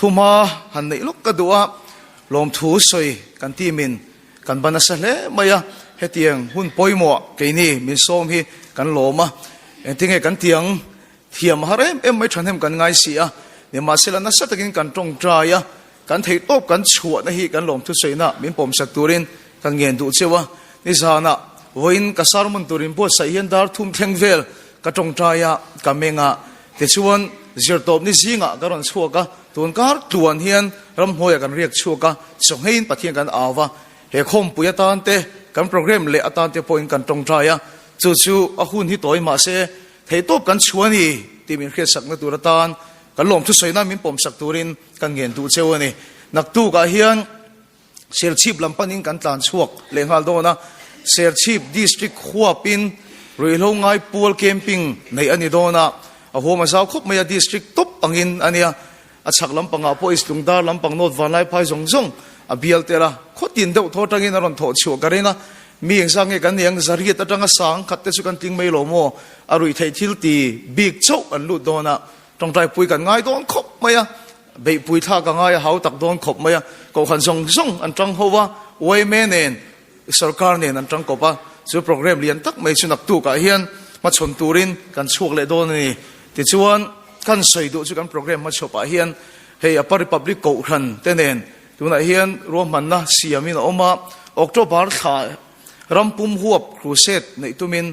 ทุมาหันในลูกกระดัวลมถูสวยกันที่มินกันบรรณาเล่ไม่อะเฮตียงหุ่นปอยหมวกไก่นี่มินส้มฮีกันลมอ่ะเอ็นที่ไงกันเตียงเทียมฮาร์เอ็มไม่ทันเห็นกันง่ายเสียเนี่ยมาเสร็จแล้วนัสตะกินกันตรงใจอ่ะกันเทตบกันชวดนะฮีกันลมทุสวยนะมินผมสักตัวรินกันเงินดูเชื่อว่านิสานะวินกัสารมันตัวรินพวกใส่ยันดาร์ทุ่มเทงเวลกันตรงใจอ่ะกันเมงอ่ะแต่ชวนเจอตบนี่สิงอ่ะกันรันชัวกะตัวการตัวเฮียนรำหัวกันเรียกชัวกะส่งให้ปะเทียนกันเอาวะเฮคมปุยตานเตกันโปรแกรมเละตานเตพอยกันตรงใจอ่ะจู่ๆอาหุ่นที่ต่อยมาเสเทตบกันชวนนี่ที่มีเคสสักนักตัวตานกันลมทุสวยนะมินผมสักตัวรินกันเงินดูเชื่อนี่นักตู้กะเฮียนเซลชีพลำพันธ์กันตานชวกเลงฮัลโดนะเซลชีพดิสตริกขัวปินรุ่ยลงไงปูลแคมปิ้งในอันนี้โดนะหัวมาสาวคบไม่ดิสตริกตุบปังอินอันนี้ชักลำปังอาโปอิสตุงดาลำปังโนดวันไลพายซงซงเบียลเตระขดดินเดาทอตังอินอรันทอชัวกันเลยนะมีอย่างสังเกตกันอย่างจริตตั้งสังขัดเตสุกันติงไม่หลงโมอรุยไทยทิลตีบิ๊กโจ้อันลุดโดนะตรงใจปุยกันง่ายโดนขบไม่อะเบยปุยท่ากันง่ายเขาตักโดนขบไม่อะก็ขันซงซงอันจังหัวไว้แม่เนนสังกัดเนนอันจังกบะส่วนโปรแกรมเรียนตักไม่สุนัขตู้กับเฮียนมาชนตูรินกันช่วงเลโดนี่ที่ชวนกันใส่ดูช่วยกันโปรแกรมมาชอบเฮียนเฮียปาริพับลิกกูขันเตเนนตัวนั้นเฮียนรวมมันนะเสียมินออกมาออกตัวบาร์ขารำปุ่มหัวครูเซตในตัวมิน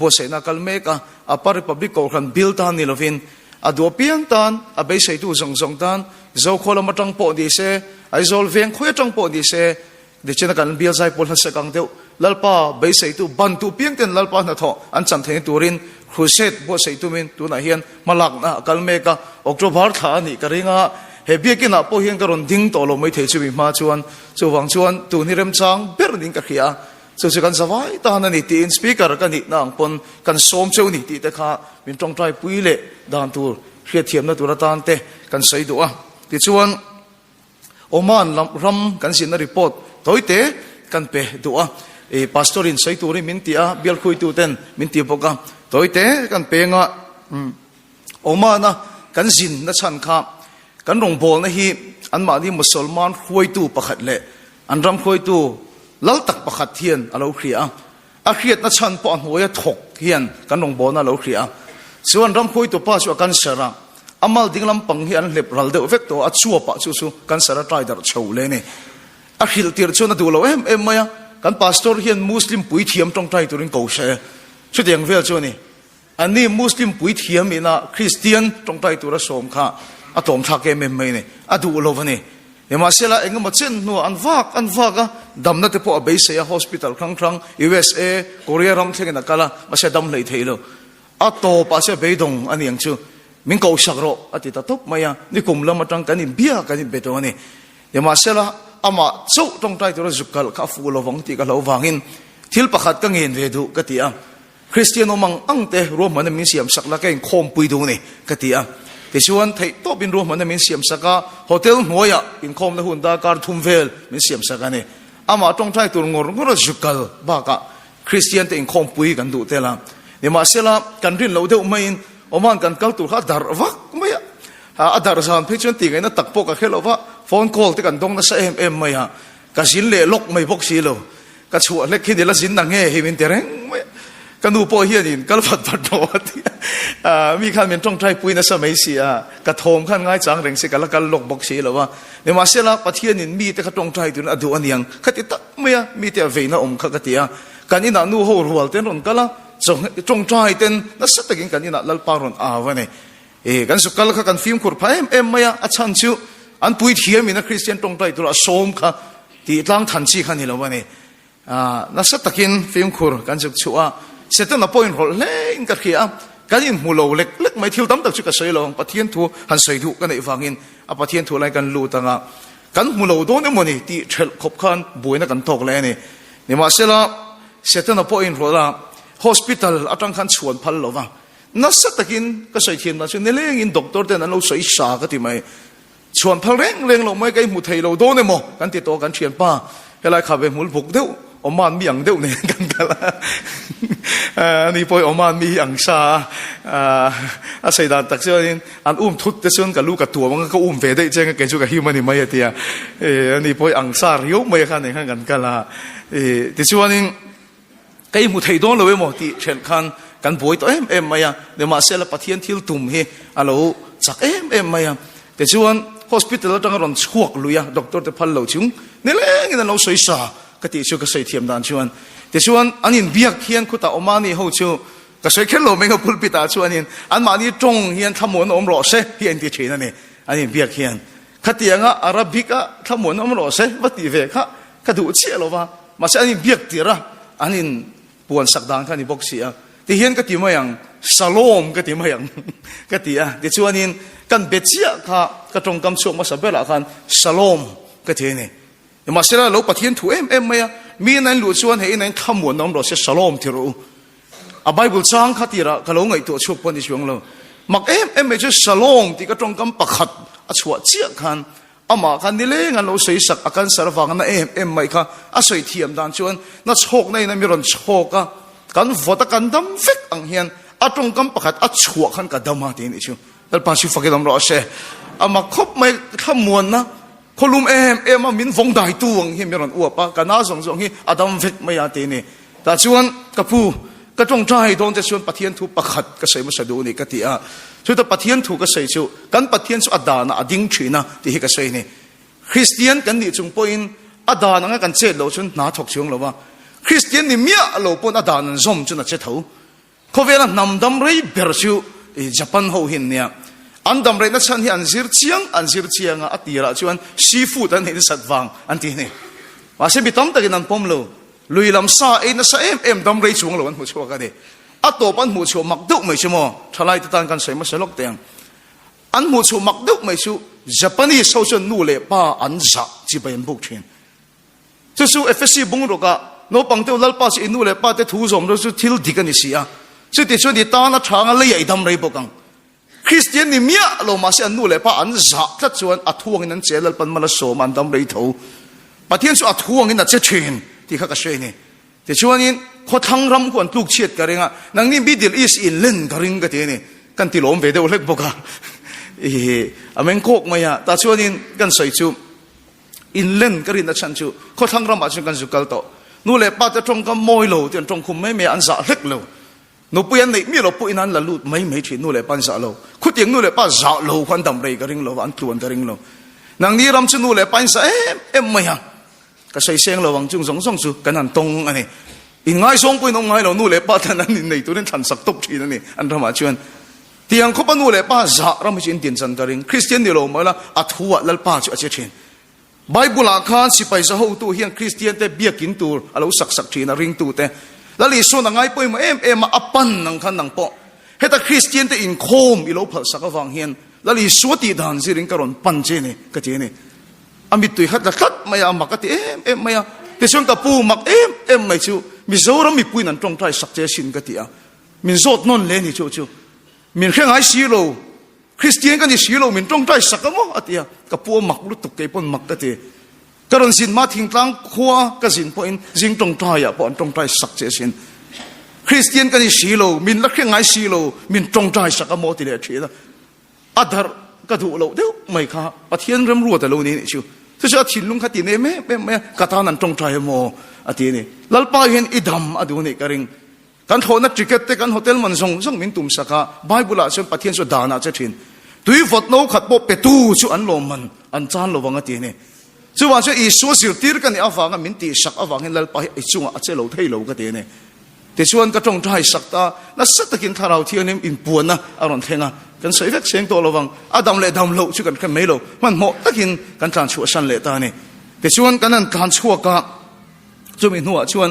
บอสเซนักลเมกะปาริพับลิกกูขันบิลตานนี่ละฟินดัวเปียงตานเบยใส่ตัวสงตานเจ้าคนละมาจังปอดีเซไอโซลเวียงคุยจังปอดีเซเดี๋ยวเช่นกันบิลใจพลหัสกังเดียวลัลปาเบยใส่ตัวบันตัวเปียงเต็นลัลปาหน้าท้ออันจำเทนตัวรินครูเซตบอสใส่ตัวมินตัวนั้นเฮียนมาหลักนะกลเมกะออกตัวบาร์ขานี่กระริงะเฮเบียกินะพอเฮียนกระรอนดิ้งตัวลมไม่เทชิบิมาชวนจู่วังชวนตัวนี้เริ่มจังเบอร์ดิ้งกระเขียจู่กันสบายตาหนี่ตีนสปีกเกอร์กันนี่นางปนกันโสมเจ้านี่ตีแต่ข้ามินตรงใจปุยเละดานตัวเทียเทียมนะตัวตานเตกันใส่ตัวที่ชวนโอมานรำกันสินรีพอร์ตตัวเตกันเปตัวพาสตอรินใส่ตัวนี้มินตีเบียลคุยตัวเต็นมินตีปกะตัวเตกันเปงะโอมานะกันสินนะชันข้ากันรงโบนะฮีอันมาที่มุสลิมานคุยตัวประคัดเละอันรำคุยตัวลัลตักประคัดเทียนเราเคลียอาเครียดนะชันปอนหัวถกเทียนกันรงโบนะเราเคลียส่วนรำคุยตัวป้าชัวกันเสระอามาดิ่งลำปังเฮียนเล็บรัลเดอเฟกตัวอัดชัวป้าชูกันเสระใจดาร์ชาวเลยเนี่ยอาคิลตีร์ชวนดูเราเอ็มมากันพาสตอร์เฮียนมุสลิมปุยเทียมตรงใจตัวนี้เก่าเช่ชุดอย่างเวลชวนี่อันนี้มุสลิมปุยเทียมอินะคริสเตียนตรงใจตัวละสมค่ะอะตอมทักเกมไม่เนี่ยอะดูเราวันนี้เนี่ยมาเสละเองก็มาเช่นนัวอันฟากดำนั่นที่พอเบสเซียฮอสพิทอลครั้ง USA เกาหลีรำเช่นกันกันละมาเสดำเลยเทโลอะโตปัสเซเบดงอันนี้ยังชูมิงเก่าสักโรอะติดตบมายังนี่กลุ่มละมาจังกันนี่เบียกันนี่เบตัวนี่เนี่ยมาเสละอามาสู้ตรงใจตัวละจุกกัลข้าฟูลวังที่กันเราวางินทิลประคัดกังเงินเวดูกติอ่ะคริสเตียนมังอังเตะรวมมันมีเสียมสักละแกงโคมปุยดูนี่กติอ่ะที่ชวนไทยโตบินรวมมันมีเสียมสักโฮเทลหัวยะอินโคมนะหุ่นดาการทุ่มเวลมีเสียมสักนี่อามาตรงใจตัวงอร์ก็จุกกัลบ้ากะคริสเตียนเตะอินโคมปุยกันดูเตละเนี่ยมาเสละกันรินเราเดียวไม่อินอมันกันกัลตัวข้าดาร์วักไม่อะอาดาร์ซานพิจารณาตีกันนะตักปกกับเขาว่าโฟนคอลที่กันตรงนั้นเอ็มไม่ฮะกสินเล่ลกไม่พกสีโลกชัวเล็กขี้เดลสินนังเฮฮิมินเตเรงไม่กันดูพอเฮียนินกัลฟัดปัดโตมีขั้นเป็นตรงใจปุยนะสมัยเสียกระทมขั้นง่ายจังเร่งสิกันละกันลกบกสีหรือว่าในมาเสละปะเทียนินมีแต่กระตรงใจตัวนั้นดูอันยังขัดตักไม่อะมีแต่เวนะขัดตีอะกันนี่น่ะนู่หัวรัวเต้นรอนกันละจงใจเต้นนั่นสัตย์กินกันนี่น่ะลัลปารอนวันนี้กันสุกัลกันฟิล์มขุดพายเอ็มไม่อะอัจฉริยะอันปุยเทียมีนะคริสเตียนตรงใจตัวสมค่ะที่ตั้งทันชีขันนี่แล้ววันนี้นั่นสัตย์กินฟิล์มขุดกันสุชัวเสร็จแล้วนับพอยน์หอเล่นกันขี้กันยินมูโลเล็กไม่ทิวตั้มตักชุกกระเซยลงปะเทียนทัวหันใส่ถูกกันในฟังอินปะเทียนทัวอะไรกันลูตังกันมูโลโดนเนี่ยมันนี่ที่เชิดขบขันบุยนักกันตกเลยนี่มาเสร็จแล้วนับพอยน์หอละฮอสพิทอลอาจารย์ขันชวนพัลลว่านั่นสัตย์กินก็ใส่เทียนนะช่วงนี้เลี้ยงอินด็อกเตอร์เดนนั้นเราใส่สาก็ที่ไม่ชวนพัลเร่งเราไม่ไกลมุทัยเราโดนเนี่ยมั้งกันติดตัวกันเชียนป้าเฮลัยขับไปมุลบุกเดียวอ man mi ang deuh ne kan kala ani poi oman mi ang sa a sei dan tak chuan an thut te chuan ka lu ka tua mang ka ve dei cheng ke chu ka hi mani mai atia ani poi ang sa riu mai khan ne kan kala ti chuan in kai mu thei don lo we mo ti chen khan kan boi to em maya de ma sela pathian thil tum hi alo chak em maya te chuan hospital tang ron chuak luya doctor te phal lo chung ne leng in lo soi sa ka ti chu ka sei thiam dan chuan te chuan anin biak hian khuta omani ho chu ka sei khen lo menga pulpita chuan in an mani tong hian thamon om ro se hi an ti thina ne anin biak hian khatianga arabika thamon om ro se wati ve kha ka du che lo wa ma se anin biak tira anin puan sakdang thani boksia ti hian ka ti mayang salom ka ti mayang ka ti a ti chuan in kan bechia kha ka tong kam chu ma sabela khan salom ka ti ne ma sera lo pathian thu em maya mi nan lu chuan he nan thamon nom ro se salom thiru a bible chang khatira kalo ngai to chuk pon chuang lo mak em me chu salom ti ka tong kam pakhat a chua chia khan ama khan ni le ngan lo sei sak akan sarwang na em mai kha a soi thiam dan chuan na chok nei na mi ron choka kan vota kan dam fek ang hian atong kam pakhat a chua khan ka dama te ni chu dal pa chu fakidam ro se ama khop mai khamuan na kholum em a min vong dai tu ang hi mi ron uapa kana zong hi adam fek mai ate ni ta chuan kapu ka tong trai don te chuan pathian thu pakhat ka sei ma sadu ni ka ti a chu ta pathian thu ka sei chu kan pathian chu adana ading thina ti hi ka sei ni christian kan ni chung point adana nga kan che lo chun na thok chung lo wa christian ni mia lo pon adana zom chu na che tho khovela namdam rei berchu japan ho hin nia andam rei na chan hi anzir chiang a atira chuan seafood an hin satwang an ti ni wa se bitom takin an pom lo luilam sa e na sa em dam rei chung lo an hu chua ka de ato pan mu chu mak duk mai chumo thalai ta tan kan sei ma selok teng an mu chu mak duk mai chu japanese so chun nu le pa an za chi bain buk thin chu su fsc bung ro ka no pangte lal pa si nu le pa te thu zom ro chu thil dikani sia chu ti chu di ta na thanga le ai dam rei bokang christian ni mia lo ma se an nu le pa an za tla chuan a thuang in an chelal pan mala so man dam rei tho pathian chu a thuang in a che thin ti kha ka sei ni ti chuan in kho thang ram kon tluk chiat ka renga nang ni middle east in len ka ring ka te ni kan ti lom ve de olek boka amen kok maya ta chuan in kan sei chu in len ka rin na chan chu kho thang ram a chu kan zu kal to nu le pa ta tong ka moi lo tian tong khum mai me an za hlek lo no puyan nei mi lo pu inan la lut mai mai thi nu le pan za lo khu tiang nu le pa za lo khan dam rei ka ring lo an tuan ka ring lo nang ni ram chu nu le pan sa em maya ka sei seng lo wang chung song chu kan an tong ani in ngai song pui nong ngai lo nu le pa tan an nei tu nen than sak tok thi ani an rama chuan tiang kho pa nu le pa za ram chin tin chan ka ring christian ni lo ma la athua lal pa chu a che thin bible a khan sipai za ho tu hian christian te biakin tur alo sak thina ring tu te lali so na ngai poi ma em apan nang khan nang po heta christian te in khom i lo phal sakawang hian lali suati dan siring karon pan che ne ka che ne amit tui hat la khat maya makati em maya te song ka pu mak em mai chu mi zoram mi pui nan tong trai sak che sin ka ti a min zot non le ni chu min kheng ai si lo christian kan ni si lo min tong trai sak mo atia ka pu mak lu tuk ke pon mak ka te karon sin ma thing tlang khwa ka sin point jing tong trai ya pon tong trai sak che sin christian kan ni si lo min la kheng ai si lo min tong trai sak mo ti le thida adhar ka du lo deu mai kha pathian ram ru ta lo ni chu chu cha thin lung khati ne me ka ta nan tong trai mo ati ni lalpa hian idam adu ni karing kan thona ticket te kan hotel man song min tum saka bible a chen pathian so dana che thin tui vot no khat po petu chu an lo man an chan lo wanga ti ni chu wa che i so sir tir kan awanga min ti sak awangin lalpa hi chunga a che lo thei lo ka ti ni te chuan ka tong thai sakta na satakin tharau thianim in puana aron thenga kan sei vek seng to lowang adam le dam lo chu kan kha melo man mo takin kan tran chu san le ta ni te chuan kan an kan chua ka chumi nuwa chuan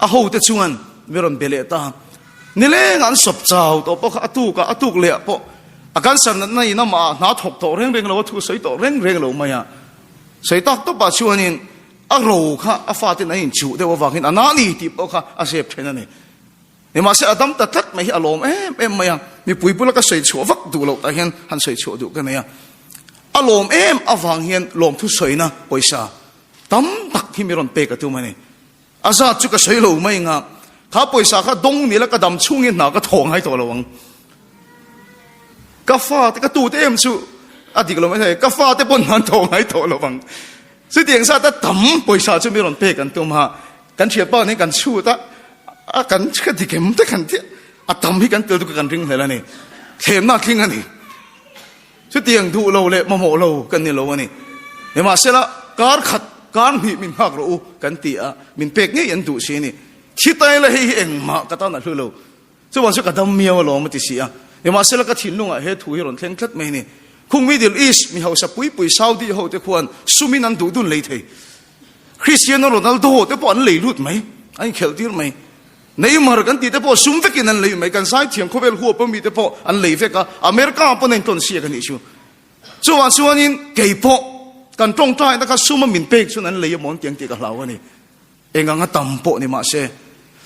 a ho te chuan meron bele ta nile ngan sop chau to po atuk le po akan san na ina ma na thok to reng lo thu sei to reng lo maya sei tak to pa chuan in a ro kha a fa te na in chu de wa wangin anani ti po kha a sep thena ni ni ma se adam ta that mai alom em maya mi pui pula ka sei chu vak du lo ta hian han sei chu du ka ne ya alom awang hian lom thu soina poisa tam tak hi miron pe ka tu mani อาซาจุกสวยโลไม่งาข้าป่วยสาขาดงนี่แล้วก็ดำชุ่งเงินหนาก็ทองให้ตัวระวังกาฟ้าแต่กระตูเต็มชูอดีตเราไม่ใช่กาฟ้าแต่บนนั้นทองให้ตัวระวังสุดที่อย่างซาแต่ดำป่วยสาจะไม่ร้อนเปกันตัวมากันเชียร์ป้านี่กันชูตะกันก็ที่เข็มแต่กันที่ดำให้กันเตือนตัวกันริงเลยละนี่เข็มหน้าทิ้งอันนี้สุดที่อย่างดูเราเลยมาโมเรากันนี่เราวันนี้เดี๋ยวมาเสร็จละการขัดการมีมินหักเรากันตีมินเป็กนี่ยันดูสินี่ที่ตายเลยให้เองมาก็ต้องนั่นคือเราส่วนสุดก็ดำเมียวเราไม่ติดเสียเดี๋ยวมาเสร็จละก็ทิ้งลงเฮตุให้หล่นเทงคลัดไม่นี่คงมิดเดิลอีสมีเขาสับปุยซาอุดีเขาแต่ควรสุมินันดูดุนเลยเถอะคริสเตียโนโรนัลโดแต่พออันเลยรุดไหมอันเขลตีร์ไหมในมาร์กันตีแต่พอซุ่มเฟกินันเลยไหมกันสายเทียงเขาเป็นหัวปมีแต่พออันเลยเฟกอเมริกาปนันต้นเสียกันนี่ชูส่วนนี้เกี่ยพอกันตรงใจนะครับซุ่มมินเป็กส่วนนั้นเลยมองเตียงตีกับเราวันนี้เองก็ตั้มโปนี่มาเช่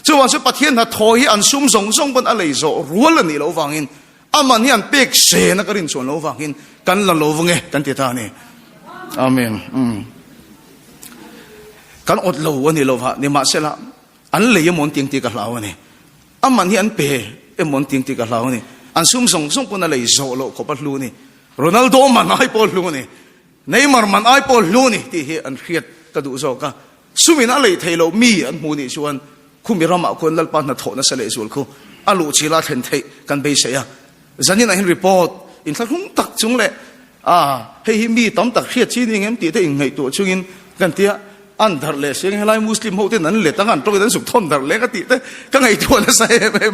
ส่วนประเทศนั้นทอยอันซุ่มส่งบนอะไรโซรัวเลยนี่เราฟังอินอามันนี่อันเป็กเสนักรินส่วนเราฟังอินกันละเราฟังเงกันที่ท่านี่อาเมนกันอดเราวันนี้เราฟังนี่มาเช่ละอันเลยมองเตียงตีกับเราวันนี้อามันนี่อันเป็กมองเตียงตีกับเรานี่อันซุ่มส่งบนอะไรโซเราขบลูนี่โรนัลโดมันไอ้บอลลูนี่ในมาร์มันไอ้บอลลูนี่ที่เฮอันเครียดกระดูโซกะสุมินาเลยเทโลมีอันมูนี่ชวนคุมิรามาคนลัลปานนัทโนสเลสุลคูอาลูชิลาเทนเทกันไปเสียจันนี่นายเห็นรีพอร์ตอินทักหุ่งตักจุงเล่เฮ้ยมีตั้มตักเครียดชีนี่เงี้ยตีแต่ยังไงตัวจุงอินกันที่อันดาร์เลเสียงให้ไล่มุสลิมเขาที่นั่นเลยตั้งอันตรงนั้นสุดทนดาร์เลก็ตีแต่กันไงตัวนั่นใส่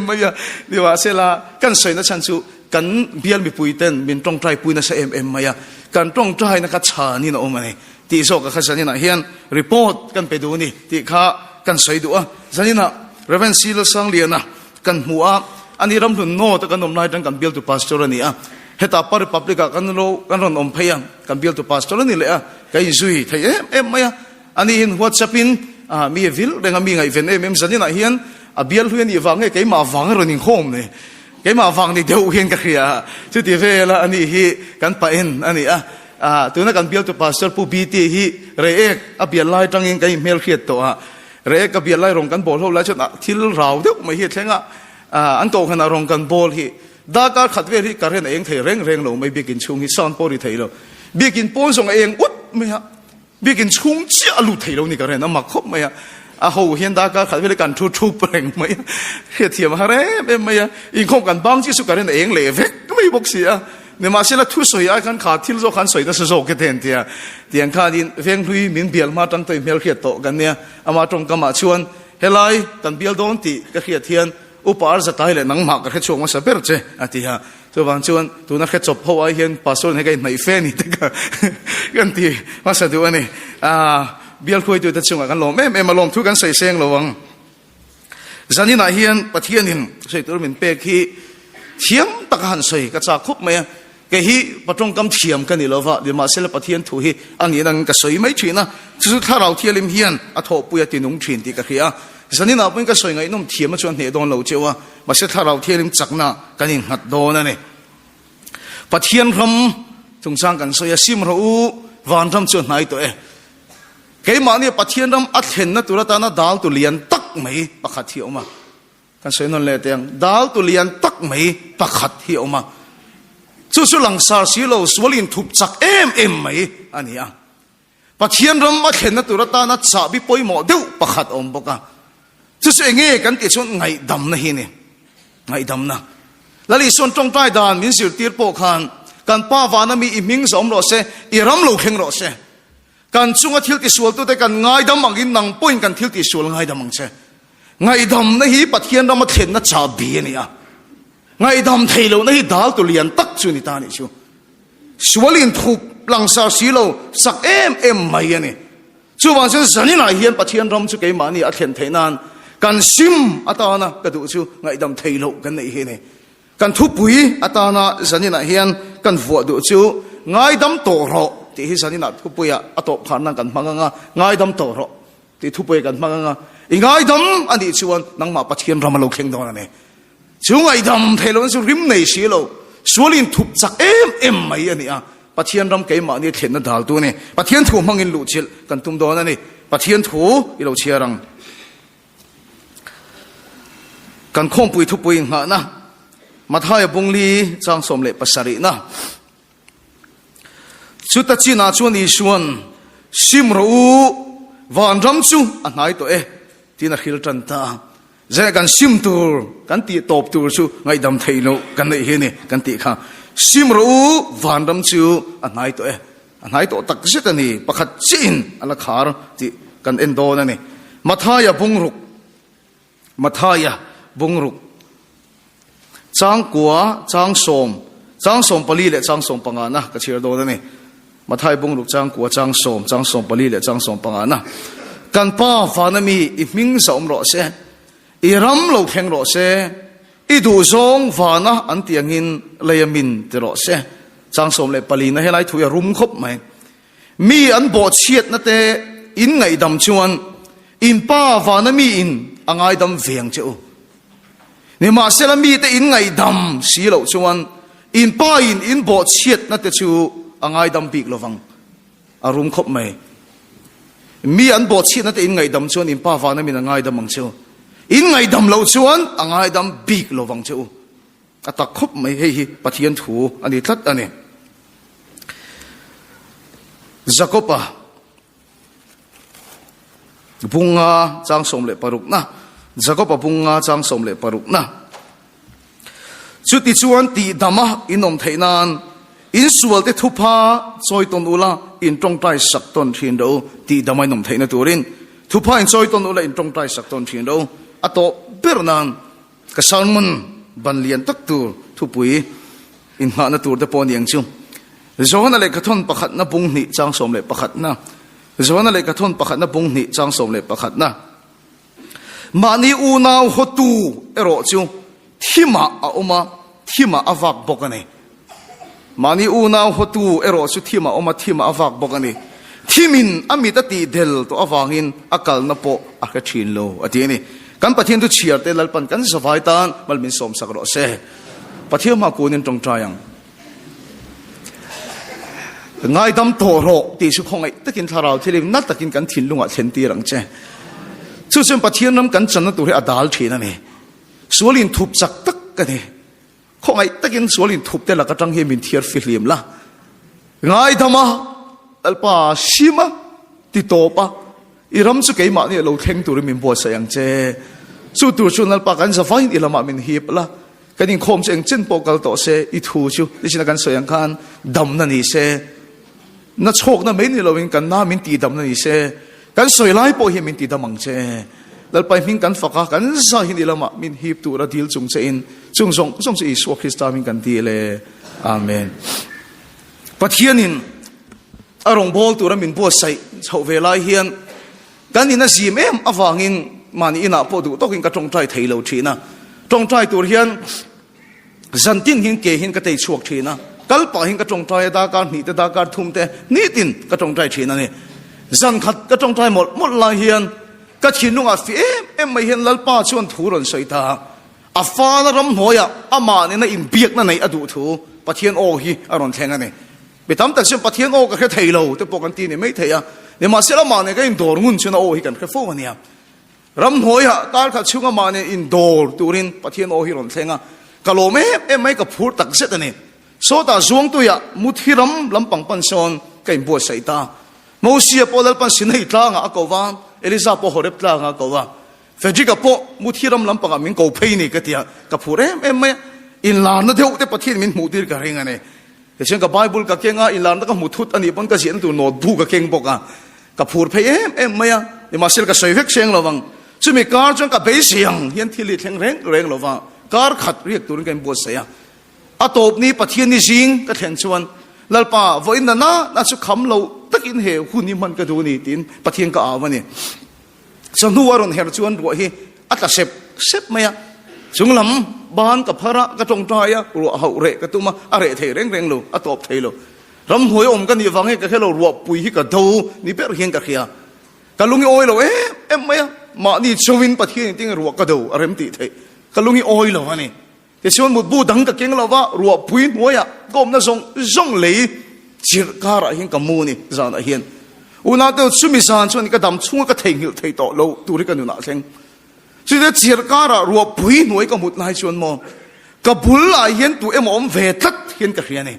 ไม่ยาดีว่าเสละกันใส่นั่นฉันชูกันเบียร์มีปุยเต้นมีตรงใจปุยนั่นใส่ไม่ยากันตรงใจนักชานี่นะโอ้มันนี่ที่โซกับข้าจันนี่นะเฮียนรีพอร์ตกันไปดูนี่ที่ข้ากันใส่ดูจันนี่นะเรเวนซีลสังเลียนะกันหัวอันนี้รำทุนโน้ตกันนมนายดังกันเบียร์ตัวพาสตอร์นี่เหตุการณ์ริพับลิกกันโลกันรอนอมเพย์กันเบียร์ตัวพาสตอร์นี่เลยกันซุยไทยไม่อันนี้เห็นวัดสับปินมีวิลเรื่องมีไงเฟนจันนี่นะเฮียนเบียร์เฮียนยี่ฟังไงมาฟังรอนิ่งโฮมเนี่ยไงมาฟังนี่เดี๋ยวเห็นกันขี้สุดที่เวลาอันนี้ฮีกันไปเห็นอันนี้ตัวนั้นกันเบียร์ตัวพาสตอร์ผู้บีตีฮีเรเอกเบียร์ไล่ตั้งยังไงเมลเขียดตัวเรเอกเบียร์ไล่รงกันบอลเขาไล่จนทิลราวเดี๋ยวไม่เห็นแค่ngaอันโตขนาดรงกันบอลฮีดาการขัดเวทีการเห็นเองเทเร่งเราไม่เบียกินชุ่งฮีซอนโปริเทเราเบียกินปนส่งเองอุดไม่ฮะเบียกินชุ่งเจ้าลุเทเรานี่การเห็นน้ำมักคบไม่ฮะเขาเห็นดาการขัดเวทีการทุบเปล่งไม่ฮะเทียมฮะเร่ไม่ฮะอิงคบกันบางที่สุดการเห็นเองเลยเวกก็ไม่บอกเสียเนี่ยมาเสร็จแล้วทุสอยกันขาดทิลโซขันสอยแต่โซกเต็นเดียเตียงข้าดินเวียงลุยมินเบียลมาตั้งตัวเมลเขียดโตกันเนี่ยอามาตรงกันมาชวนเฮลัยกันเบียลโดนตีก็เขียดเทียนอุปาร์จะตายเลยนังหมากก็แค่ช่วงมาสเปร์เจอติฮะตัวบางชวนตัวนักแค่จบเพราะว่าเห็นปัสสาวะให้กันไม่เฟนี่แต่กันตีมาสะดวกนี่เบียลคุยตัวแต่ช่วงกันลงไม่มาลงทุกันใส่เสียงระวังจันนี่นายเฮียนปะเทียนินใส่ตัวเป็นเปกี้เทียมตะกันใส่กระจากคุบไหมก็ฮีปะตรงกำเทียมกันนี่เราว่าเดี๋ยวมาเสร็จแล้วปะเทียนถูฮีอันนี้นั่งก็สวยไม่ถีนะสุดท้ายเราเทียลิมเฮียนอัฐปุยตินุ่งถีนตีก็เฮียสันนิษฐานเป็นก็สวยไงนุ่มเทียมมาชวนเหตุโดนเราเจ้าว่ามาเสร็จถ้าเราเทียลิมจักนะกันยิงหัดโดนนั่นเองปะเทียนรำจงสร้างกันสวยซิมเราวันรำชวนไหนตัวเกี่ยมาเนี่ยปะเทียนรำอัดเห็นนะตัวละตานะดาวตัวเลียนตักไหมปะขัดเที่ยวมากันสวยนั่นเลยแต่ยังดาวตัวเลียนตักไหมปะขัดเที่ยวมาสุดหลังสารสีเราสวลินทุบจักไหมอันนี้ปะเทียนรำอัดเห็นนะตัวละตานะสาบิปอยหมอเดียวปะขัดบกสุดเงี้ยกันติดส่วนไงดำนะฮีนี่ไงดำนะแล้วอีส่วนตรงใต้ด่านมินสิลตีร์โปคันการป้าวานามีอิมิงสมรสเซอิรัมโลเข่งรสเซการจุงทิลติสวลตัวแต่การไงดำมังกินนังปุ่นการทิลติสวลไงดำมังเซไงดำนะฮีปะเทียนรำมาเห็นนะชาบีนี่ไงดำเทโลนะฮีดาลตุเลียนตักจุนิตานี่ชูสวลินทุบหลังสาสีโลสักไม่เนี่ยชูวันเสจันนี่นายเฮียนปะเทียนรำชูเกมานี่อัดเห็นเทนานกันซิมอัตานะกระดูชูไงดำเทโลกันในเฮนี่กันทุบปุยอัตานะจันนี่นายเฮียนกันฝัวดูชูไงดำโตโรที่จันนี่นายทุบปุยอัตโตผ่านนั่งกันมังงะไงดำโตโรที่ทุบปุยกันมังงะไงดำอันนี้ชวนนังมาปะเทียนรำมาโลเข่งดอนนี่ชูไงดำเทโลชูริมในสีโลสวลินทุบจักไม่อันนี้ปะเทียนรำเกมาเนี่ยเห็นนั่นดาลตัวนี่ปะเทียนถูมังอินลุจิลกันตุ้มโดนนี่ปะเทียนถูอิโลเชียรัง กันคงปุยทุปุยหานะมาท้ายบุงลีจางสมเลปัสรินะชุดจีน่าชวนอีชวนซิมรู้วันรำจูอันไหนตัวที่นักฮิลตันตาเจกันซิมตูร์กันตีตบตูร์ชูไงดำไทยโนกันได้เห็นกันตีข้าซิมรู้วันรำจูอันไหนตัวอันไหนตัวตักเสกันนี่ประคัดจีนอันละขาร์ที่กันเอ็นโดนั่นนี่มาท้ายบุงรุกมาท้ายบุงรุกจางกัวจางสมปลีและจางสมปังอานะก็เชื่อโดนั่นนี่มาท้ายบุงรุกจางกัวจางสมปลีและจางสมปังอานะกันป้าฟ้านามีอีมิงสมรอเสอีรำเราแข่งรอเสอีดูซองฟ้านะอันเตียงินเลยมินเตรอเสจางสมเลปลีนะให้ไล่ถุยรุมคบไหมมีอันบอดเชียดนะเตอินไงดำชวนอินป้าฟ้านามีอินอ่างไงดำเวียงเจ้านี่มาเซลมีเตอินไงดำสีเหล่าชวนอินป้าอินบอดเชียดนะเตชูอ่างไงดำปีกระวังอารมณ์คบไหมมีอันบอดเชียดนะเตอินไงดำชวนอินป้าฟ้านามีอ่างไงดำมังเจ้าอินไงดำเหล่าชวนอ่างไงดำปีกระวังเจ้าอัตคบไหมเฮ้ยปะเทียนถูอันนี้ทัดอันนี้จักรปะบุงาจางสมเลปารุกนะจักรปะบุงาจางสมเลปารุกนะชุดที่ชวนตีดามะอินนมไทยนานอินสวลเตทุพาซอยตนอุลาอินตรงใต้สักตนทีนดูตีดามะนมไทยนตัวรินทุพาอินซอยตนอุลาอินตรงใต้สักตนทีนดูอัตโตเปิรนานกษัลมันบันเลียนตักตัวทุปุยอินหาณตัวเตปอนยังจุจวนอะไรกระทนประคัดนับบุงนิจางสมเลประคัดนะจวนอะไรกระทนประคัดนับบุงนิจางสมเลประคัดนะมานีอูนาวฮตูเอโรจูที่มาอุมาที่มาอวักบกันนี่มานีอูนาวฮตูเอโรจูที่มาอุมาที่มาอวักบกันนี่ที่มินอามิตติเดลตัวอวังอินอากาลนับโปอากาชินโลอันนี้นี่กันปะเทียนตุเชียร์เตลัลปันกันสบายตานมันมีสมสักรอเสปะเทียนมากูนินตรงใจยังง่ายดำโตโรตีสุขงไอตะกินทาราวที่เรียนัดตะกินกันทิ้งลุงอ่ะเชนตีรังเจสุดส่วนปะเทียนน้ำกันจันนตัวเรอดาลทีนั่นเองสวลินทุบจักตักกันเองขงไอตะกินสวลินทุบแต่ละกระจังเฮมินเทียร์ฟิลิมละง่ายดำมาอัลปาชิมะติโตปะอีรำสุกัยมาเนี่ยเราเทงตัวเรมินบัวสยังเจสุดตัวชนอัลปากันจะไฟอิละมามินฮีบละกันยิงคมเสียงเจนโปกัลโตเซอิทูชูดิฉันกันสยังคันดำนั่นนี่เซนัดโชคนั่นไม่นี่เราเองกันน้ามินตีดำนั่นนี่เซกันสวยไล่โปเฮมินตีดำมังเจแล้วไปมินกันฝักกันซาหินอิละมามินฮีบตัวระดิลจงเซนจงเซอิสวคริสตามินกันตีเลอาเมนปัทยานินอารมณ์บอลตัวระมินบัวใส่ชาวเวลาเฮียนกันนี่น่ะซีเมมอฟังอินมันอินาพอดูต้องกินกระจงใจไทยเราทีนะจงใจตัวเฮียนจันตินหินเกหินกระเตยชวกทีนะกัลปะหินกระจงใจดาการนี่แต่ดาการทุ่มแต่นี่ตินกระจงใจทีนั่นนี่จันขัดกระจงใจหมดลายเฮียนกระชินุงอาฟีไม่เห็นลัลป้าชวนถูรนใส่ตาอาฟ้าละรำหัวยอามาเนี่ยนะอินเบียกนั่นไหนอดูถูปะเทียนโอฮีอารอนแทงนั่นนี่ไปทำแต่เช่นปะเทียนโอก็แค่ไทยเราแต่ปกติเนี่ยไม่ไทยอ่ะเนี่ยมาเสละมาเนี่ยก็อินโดรุนชนะโอฮีกันแค่ฟูกันเนี่ยรำหัวยการขัดชุ่งอามาเนี่ยอินโดตูรินปะเทียนโอฮีรอนแทงอ่ะกะโลเมไม่กับพูดตักเสร็จนี่โซตาจวงตัว呀มุทิรำลำปังปันซอนก็อินบัวใส่ตามูเสียพอลปันสินให้ตางอ่ะก็ว่าเอลิซาพอหอเรปตางอ่ะก็ว่าเฟจิกับพอมุทิรำลำปังมินก็เพย์นี่ก็เตียกับพูดไม่อินลานนั่นเท่าแต่ปะเทียนมินมุทิรกันเองอ่ะเนี่ยแต่เช่นกับไบเบิลกับเก่งอ่ะอินลานนั่นก็มุทุดอันนี้ปนก็เสียนตัวโน้ตบุ๊กกับเก่งบอกอ่ะกับพูดเพย์ไม่อ่ะนี่มาเสียกับใส่เวกเสียงระวังซึ่งมีการจงกับเบสเสียงเฮียนที่ลิแรงระวังการขัดเรียกตัวนี้กันบัวเสียอาตบนี้ปะเทียนนี่สิงก็แทนชวนลัลป้าวันนั้นน่าสุขำเราตักอินเหวคุณนี่มันก็ดูนี่ตินปะเทียนก็เอาวันนี้สนุวารอนเฮรชวนรัวฮีอัตเซปไหมอ่ะจุงลำบ้านกับพระก็จงใจอ่ะรัวเขาเระก็ตัวมาอะไรเทเร่งเราอาตบเทเรารำหวยอมกันนี่ฟังให้ก็แค่เรารัวปุยให้ก็ดูนี่เป็นเฮียนก็เขียกันลุงโอยเราไหมอ่ะมานี่ชวินปะเทียนจริงรัวก็ดูอะไรมันติเทกันลุงโอยเราวันนี้แต่ชวนมุดบูดังกับเก่งเราว่ารัวปุยหัวยอ่ะก็มันส่งเลยจิรการะเห็นกับมูนี่จานเห็นอุณาเตอร์สุมิสานชวนนี่ก็ดำช่วงก็เทงหิวเทต่อเราตัวนี้กันอยู่หน้าเทง สุดท้ายเจียร์การะรัวปุยหน่วยก็หมดลายชวนมองกับบุลลายเห็นตัวมอมเวทัดเห็นกระเรียนเนี่ย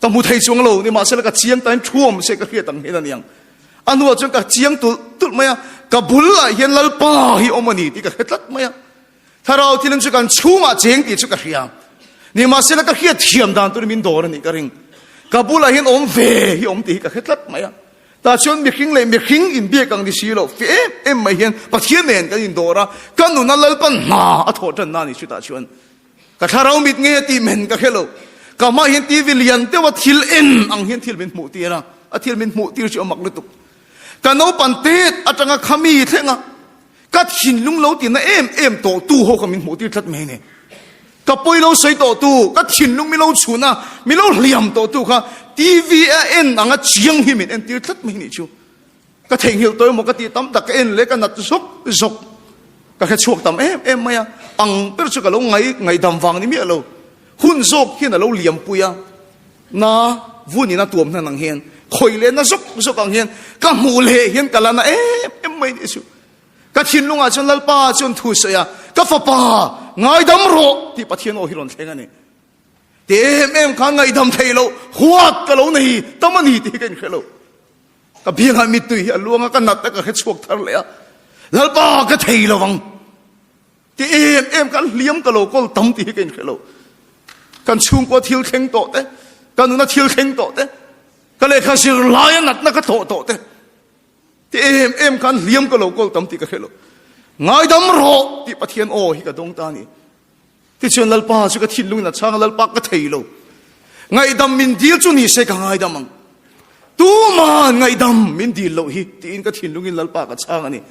ต้องมุทัยชวงเราเนี่ยมาเสร็จก็เจียงแต่ช่วมเสกกระเรียนต่างเห็นนั่นยังอันว่าจนกับเจียงตุลไหมอ่ะกับบุลลายเห็นลัลป้าฮิอมนีที่กระเรียนตัดไหมอ่ะถ้าเราที่นั่นจุกันชูมาเจียงที่จุกระเรียนนี่มาเสร็จก็เรียนเทียมดานตัวนี้มินโดนนี่กระเริงกับบุลลายเห็นอมเวฮิอมตีกระเรียนตัดไหมอ่ะแต่ชวนมีขิงเลยมีขิงอินเดียกังดิสิโลเฟไม่เห็นปะเทียนเองกันอินโดระกันนู่นนั่นลัลปันนาอัฐจันนานี่ชุดตาชวนก็ถ้าเรามิดเงี้ยตีเมนก็แค่เราก็มาเห็นตีวิลยันแต่ว่าทิลเอ็นอังเห็นทิลเป็นหมูตีนะทิลเป็นหมูตีจะเอามักลุตุกันเอาปันเตดอาจารย์ขมีเท่งะก็หินลุงเราตีนะเอ็มโตตู้เขาก็มีหมูตีทัดเมเนี่ยก็ปุยเราใส่โตตู้ก็หินลุงไม่เราชูนะไม่เราเหลี่ยมโตตู้ค่ะทีวีเอ็นอังเชียงหิมินเอ็นตีทัดเมนี่ชูก็เทงหิวตัวมันก็ตีตั้มตักเอ็นเล็กกันนัดซกก็แค่ช่วงตั้มเอ็มไม่อะอังเป็นสุกเราไงดำฟังนี่มีอะไรหุ่นซกเห็นเราเหลี่ยมปุยนะวุ่นนี่นะตัวมันนั่งเห็นคอยเล่นนะซกอังเห็นก็มูเลเห็นกันแล้วนะเอ็มไม่ได้ชูก็ชินลุงอาจนลัลป้าจนทุเสียก็ฟ้าป้าไงดำโรที่ปะเทียนโอฮิรอนเทงันนี่เอ็มข้างไงดำเทโลหัวกะเรานี่ตั้มมันนี่ที่กันเขาก็เพียงให้มิตุยลวงก็นัดแต่ก็แค่ช่วงทะเลลัลป้าก็เทโลวังที่เอ็มกันเลี้ยมกะโลก็ตั้มที่กันเขากันช่วงก็ทิลเข่งโตเต้กันนู่นทิลเข่งโตเต้ก็เลยข้าศึกลายนัดนักโตเต้ที่เอ็มกันเลี้ยมกะโลก็ตั้มที่กันเขาไงดำโรที่ปะเทียนโอฮิกะดงตานี่ที่ชวนลัลป้าสุกทิลลุงนัดช่างลัลป้าก็เทโลไงดำมินดีลจุนี่เสกไงดำมังตูมันไงดำมินดีลโลฮิที่อินก็ทิลลุงอินลัลป้าก็ช่างอันนี้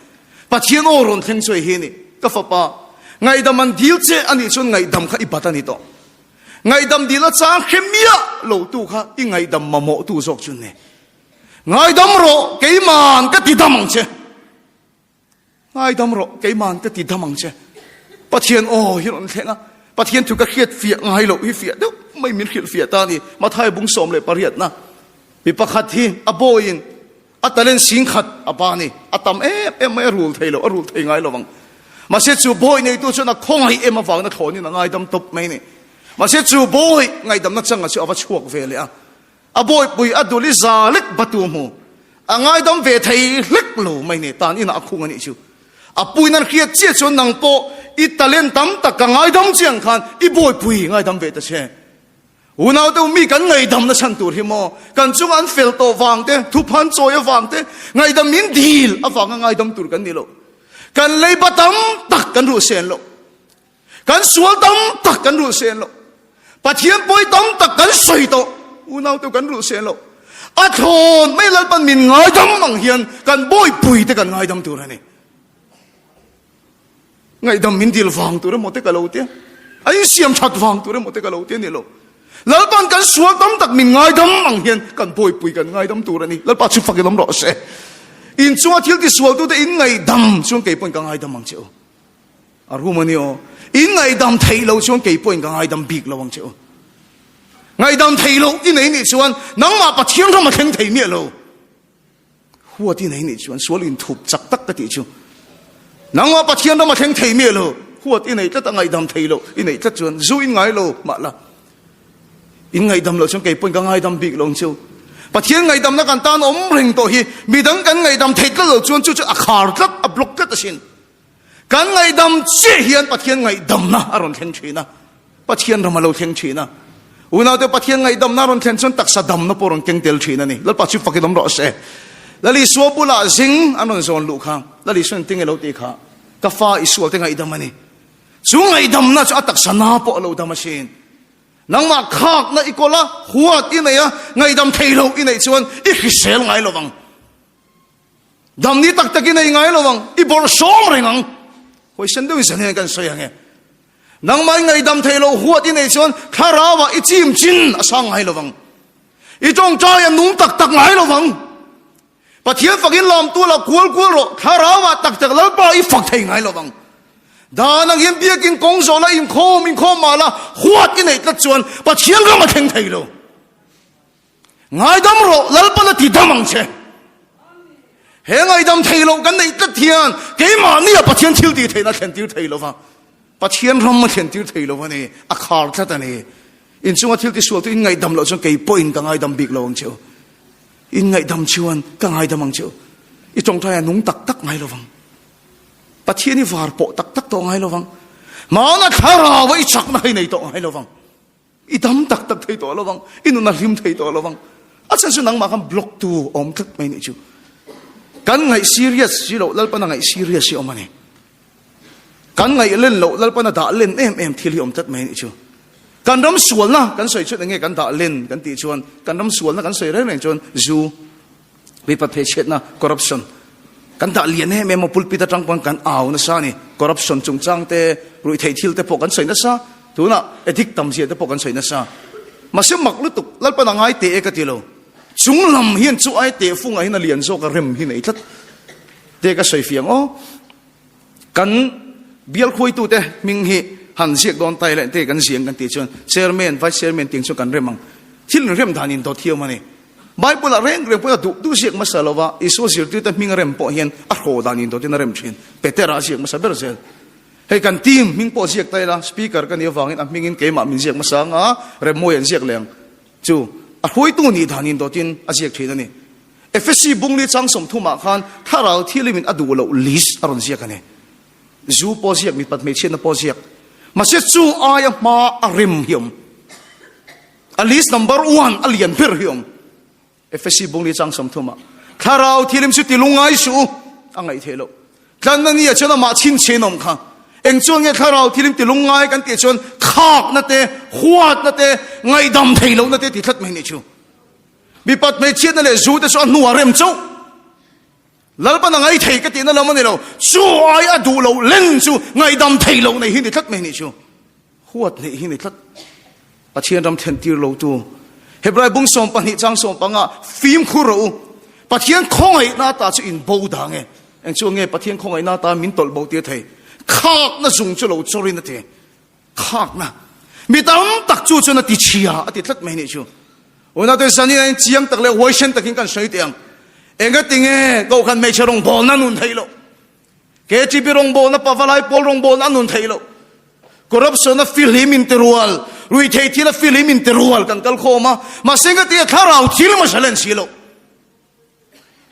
ปะเทียนโอรอนเข่งช่วยเฮนี่ก็ฟ้าป้าไงดำมันดีลเจอันนี้ชวนไงดำข้าอิบัตันนี่ต่อไงดำดีละจ้างเข้มยะโลตู้ข้าอีไงดำมาโมตู้ซอกจุนเนี่ยไงดำโรเกี่ยมันก็ติดดำมังเชไงดำโรเกี่ยมันก็ติดดำมังเชปะเทียนโอ้ฮิรอนเทงะปะเทียนถูกกระเขียดเฟียไงโลฮิเฟียเดี๋ยวไม่มีเขียดเฟียตานี่มาไทยบุ้งสมเลยปริยัดนะมีประคัดที่อโบยินอัตเลนสิงขัดอปานี่อัตมไม่รู้ไทยโลรู้ไทยไงโลวังมาเสียจูโบยในตัวชนะคงให้มาฟังนักขอนี่นะไงดำตบไม่นี่มาเสียจูโบยไงดำนักจังก็จะเอาไปช่วยเวลีอ่ะอโบยปุยอดุลิซาเล็กประตูมูไงดำเวทายเล็กโลไม่เนี่ยตอนนี้นะคุงอันนี้ชูอปุยนั่นเขียนเจี๊ยชนนังโปอิตาเลียนดำตักไงดำเจียงขันอีโบยปุยไงดำเวทเชอุณาตัวมีกันไงดำนักฉันตัวที่มอกันจุงอันเฟลโตฟังเต้ทุพันโจยฟังเต้ไงดำมินดีลฟังไงดำตัวกันนี่โลกันเลยบัดำตักกันรู้เสียนโลกันสวดดำตักกันรู้เสียนโลปะเทียนปุยดำตักกันสวยโตอุณาตัวกันรู้เสียนโลอัฐนไม่ลัลปันมินไงดำมังเฮียนกันบอยปุยแต่กันไงดำตัวนี่ไงดำมินดีลฟังตัวเรื่องหมดแต่กันเราเตี้ยไอ้เสียมชัดฟังตัวเรื่องหมดแต่กันเราเตี้ยนี่โลลัลปันกันสวดดำตักมินไงดำมังเฮียนกันบอยปุยกันไงดำตัวนี่ลัลปันชุบฟักดำรอเสอินช่วงที่ที่สวดตัวแต่อินไงดำช่วงเกี่ยปนกันไงดำมังเจ้าอารู้มั้ยเนี่ยอินไงดำไทยเราช่วงเกี่ยปนกันไงดำบีกเราวังเจ้าไงดำไทยเราที่ไหนนี่ชวนนังมาปะเทียงเรามาเข่งไทยเนี่ยเราหัวที่ไหนนี่ชวนสวลินถูกจักตักกะติชูนังมาปะเทียงเรามาเข่งไทยเนี่ยเราหัวที่ไหนจะตั้งไงดำไทยเราที่ไหนจะชวนสู้อินไงเรามาละอินไงดำเราช่วงเกี่ยปนกันไงดำบีกเราเจ้าปะเทียนไงดำนักการตานอมเริงตัวฮีมีดังกันไงดำเทกเราชวนจู่ๆอาขาดลักอับลุกกะตะชินกันไงดำเสียเฮียนปะเทียนไงดำนะอารมณ์เข่งชีนะปะเทียนเรามาเราเข่งชีนะอุณาเตปะเทียนไงดำนะอารมณ์เข่งชนตักสะดำนะปรนเข่งเตลชีนะนี่แล้วปะชิฟักดำรอเสแล้วลิสวบุลาซิงอันนั้นส่วนลูกข้างแล้วลิส่วนติงเราตีข้ากาฟ้าอิสวติงไงดำมันนี่ช่วงไงดำนะจะตักสะนาปะเราดำมาชินนังมาขากนะอีกละหัวที่ไหนอะไงดำเทโลอีไหนชวนอีกเซลไงระวังดำนี้ตักตะกินไงระวังอีบอลสอมเริงังหอยเส้นด้วยเส้นกันสวยงามนังมาไงดำเทโลหัวที่ไหนชวนคาราวะอีจิมจินอสังไงระวังอีจงใจนุ่งตักไงระวังปะเทียนฝักอินลอมตัวละกวลโรคาราวะตักแล้วปล่อยฝักเทไงระวังดานังเห็นเบียกินกงโซละอินโคมาละหัวที่ไหนตัดส่วนปะเชียงก็มาเข่งไทยโลไงดำโรลัลปันติดมังเช เฮงไอ้ดำเทโลกันในตะเทียนเกมาเนี่ยปะเทียนทิลตีเทนะเทียนทิลเทโลฟังปะเทียนรำมาเทียนทิลเทโลวันนี้อาคาร์ทัดนี่อินช่วงทิลที่สวดอินไงดำเราจงเกยปอยน์กังไงดำบิ๊กเราอังเชียวอินไงดำชวนกังไงดำอังเชียวอีจงทายนุ่งตักตักไงเราฟังปะเทียนนี่ฟาร์โปตักตักตัวไงเราฟังมานะคาราไว้ชักนะให้ในตัวไงเราฟังอีดำตักตักเทตัวเราฟังอินุนัลิมเทตัวเราฟังอาจารย์สุนังมาคำบล็อกตัวอมทักไม่นี่จูกันไงซีเรียสสิโลลัลปนังไงซีเรียสสิอมันนี่กันไงเล่นโลลัลปนัดาเล่นที่ลิอมทัดไม่นี่จูกันรำสวนนะกันสวยชุดยังไงกันดาเล่นกันตีชวนกันรำสวนนะกันสวยเรื่องจนจูวิปัสสนานะคอร์รัปชันกันดาเลียนให้มาพูดพิจารณากันเอานะซานี่คอร์รัปชันจงจังเตรุยไทยทิลเตพวกกันสวยนะซาถูกนะเอธิกตัมเสียเตพวกกันสวยนะซามาเสียมักลุตุลัลปนังไงเตะกันทีโลจุงลำเฮียนจู่ไอเตะฟุ้งไอนั่นเลียนโซกระเริมหินไอทัดเตะก็สวยเฟียงอ๋อกันเบียลคุยตัวเตะมิงฮีหันเสียกโดนไตเลยเตะกันเสียงกันตีชวนเชอร์แมนไวเชอร์แมนติงชกันเริมมังที่เริมทานินตัวเที่ยวมาเนี่ยใบปุระเร่งเพื่อดูเสียกมาสลาวะอิสุเสียตัวเตะมิงเริมปอเฮียนอัดโหดานินตัวที่นั่นเริมชินเปเตอร์อาเสียกมาสเบอร์เซลให้กันทีมมิงปอเสียกไตละสปีกเกอร์กันเดียวฟังอินมิงอินเกมมิงเสียกมาสังอ่ะเริมมวยเสียกเลี้ยงจู่อะคุยตัวนี้ทานินตัวจินอาเซียกทีนั่นนี่เอฟซีบุงลีจังสมทุมาขันถ้าเราที่ลิมิตอดูเราลิสอารมณ์เสียกันเนี่ยจูโพเซียกมีปัดเมเชนโพเซียกมาเสียจูอายมาอาริมหิมอลิสนัมเบอร์วันอเลียนเพอร์หิมเอฟซีบุงลีจังสมทุมาถ้าเราที่ลิมิตสุดที่ลุงไอสูอังไงเทโลท่านนี่จะมาชินเชนอมขังเอ็งชวนเงี้ยถ้าเราที่ลิมติลุงไงกันติชวนขากนั่นเตะขวดนั่นเตะไงดำเทโลนั่นเตะติดทัดไม่เนี่ยชูมีปัดไม่เชียนนั่นแหละจูแต่ส่วนหัวเริ่มจูแล้วปนังไงเทกันตินั่นเราไม่เนี่ยเราจูไอ้อดูเราเล่นจูไงดำเทโลในหินติดทัดไม่เนี่ยชูขวดในหินติดทัดปัจเจียนดำเทนตีเราตัวเฮบรายบุ้งส่งปัญหาจังส่งปังอ่ะฟิล์มคู่เราปัจเจียนคงไอ้หน้าตาจะอินบูดังเอ็งชวนเงี้ยปัจเจียนคงไอ้หน้าตามินตลบูเตียไทยขากน่ะส่งจะเราจริงนะเถอะขากน่ะมีแต่ตักจูจนติเชียติดลัดไม่เนี่ยชูวันนั้นตัวสันนี่เจียงตักเลยวัยเชนตักกินกันสวยเตียงเองก็ติงก็คันไม่ใช่รงบอลนั่นนุ่นไทยโลเกจิปิรงบอลนั่นปะวลายปอลรงบอลนั่นนุ่นไทยโลคอร์รัปชันนั่นฟิลิมินเตอรัวลรุยเทที่นั่นฟิลิมินเตอรัวลกันกัลโคมาเสียงก็ตีข้าเราที่เรามาเฉลิมสิโล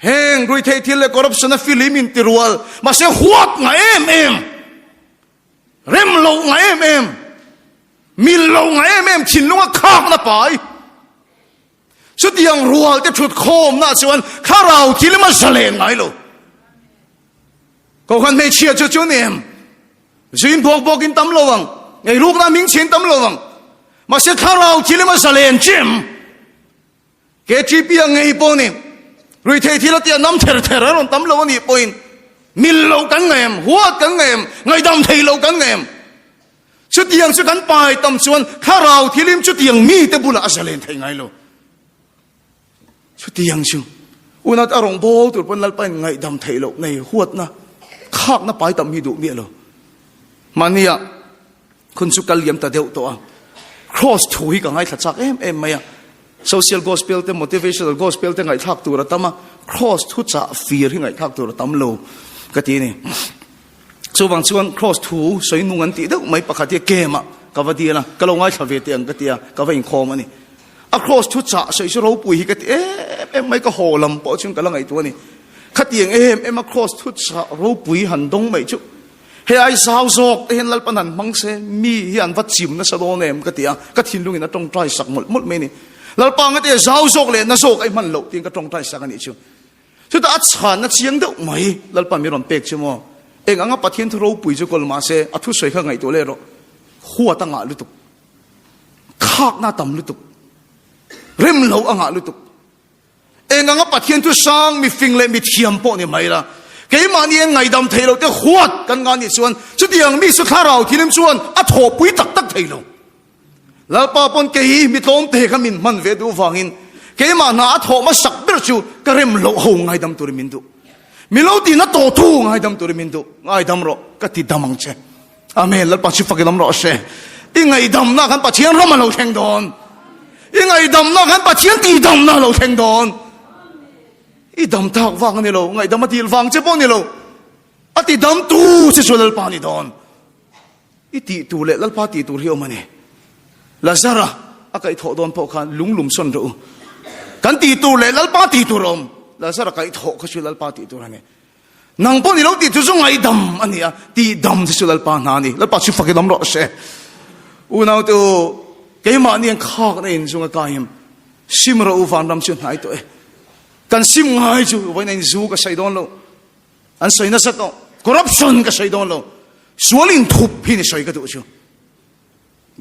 เฮงรุยเทที่นั่นคอร์รัปชันนั่นฟิลิมินเตอรัวลมาเสียงหัวไงเอ็มเริ่มลงไงเอ็มมีลงไงเอ็มชินลงก็ข้างน่ะไปสุดยังรัวจะชุดโคมน่ะส่วนข้าเราที่เรามาเฉลยไงลูกก็คนไม่เชื่อจุดเนี่ยจินพวกกินตำลวังไอ้ลูกน่ะมิงชินตำลวังมาเสียข้าเราที่เรามาเฉลยจิมเกจิเปียงไงปอนี่รุยเทที่เราเตียน้ำเทระลงตำลวังนี่ปอยมิลโลกันเงมหัวกันเงมไงดำเทโลกันเงมชุดยังชุดกันไปตำส่วนข้าเราที่ลิมชุดยังมีแต่บุญอาศัยเล่นไทยไงโลชุดยังชูอุณาตารองโบตัวปนลัลไปไงดำเทโลในหัวนะข้างน่ะไปตำมีดุเมียโลมันเนี่ยคุณสุกัลเลียมตาเดียวตัว cross ถุยกับไงถัดจากเอ็มไหมอะ social gospel แต่ motivational gospel แต่ไงทักตัวระตั้ม cross ทุจจะ fear ที่ไงทักตัวระตั้มโลก็ทีนี่ส่วนบางส่วน cross ถูสวยนุ่งอันตีเด็กไม่ปกติเกมอ่ะก็ว่าดีนะก็ลงไอ้ชาวเวทียงก็ตีก็ว่าอินคอมันนี่อะ cross ทุจจะสวยเราปุยก็ตีไม่ก็โหลำปอชุ่มก็ลังไอ้ตัวนี่ขัดยังมา cross ทุจจะเราปุยหันดงไม่ชุบเฮ้ยไอ้สาวโศกเห็นลัลปนันมังเซมีเฮียนวัดจิมนะสะโดเนมก็ตีก็ทิ้งลุงนะตรงใจสักหมดไม่นี่ลัลปังก็ตีสาวโศกเลยนะโศกไอ้มันโลทิ้งก็ตรงใจสักอันนี้ชุบสุดท้ายฉันน่ะเสียงเด็กไหมลัลปังมีรอนเป็กใช่ไหมเองงั้นปะเทียนทุเราปุยจุกลมาเสอัทุสวยข้างไงตัวเล่หรอหัวตั้งอ่ะลุตุกขากหน้าต่ำลุตุกเริ่มเหลาอ่ะลุตุกเองงั้นปะเทียนทุสร้างมีฟิงเลมีเทียมโปนี่ไหมล่ะเกี่ยมันยังไงดำเทเราแต่หัวกันงานนี่ส่วนสุดยังมีสุขาเราที่นิ่มส่วนอัฐปุยตักเทเราแล้วป้าปนเกี่ยมีต้นเตะขมินมันเวดูฟังอินเกี่ยมันอัฐมาสักเบรจูก็เริ่มเหลาหงไงดำตัวมินดูมิลดีนัตโตทูไงดำตัวมินดูไงดำรอก็ติดดำมังเชอเมนแล้วปัจจุบันดำรอเชยังไงดำน่ะกันปัจเจียนเรามาเราแทงโดนยังไงดำน่ะกันปัจเจียนตีดำน่ะเราแทงโดน อีดำตากวางนี่เราไงดำมาตีลวางเจ็บปนนี่เราอติดำตูจะชวนลปานี่ดอนอีตีตูเละลปาตีตูเรียวมันนี่ลาซาระอากัยถอดอนพอกันลุงลุมส่วนรู้กันตีตูเละลปาตีตูรมลาซาระกัยถอดก็ชวนลปาตีตูรันนี่นางปนนี่เราตีตูส่งไงดำอันนี้อ่ะตีดำจะชวนลปานานี่ลปาชิฟักดำรอเช่อุณาตัวเกี่ยมานี่ข้ากันเองส่งกายมซิมเราอุฟันรำชวนหายตัวกันซิมง่ายจู่ไว้ในซูก็ใส่ดอนเราอันใส่น่าสัตว์คอร์รัปชันก็ใส่ดอนเราสวลินทุบพี่นี่ใส่ก็ตัวจู่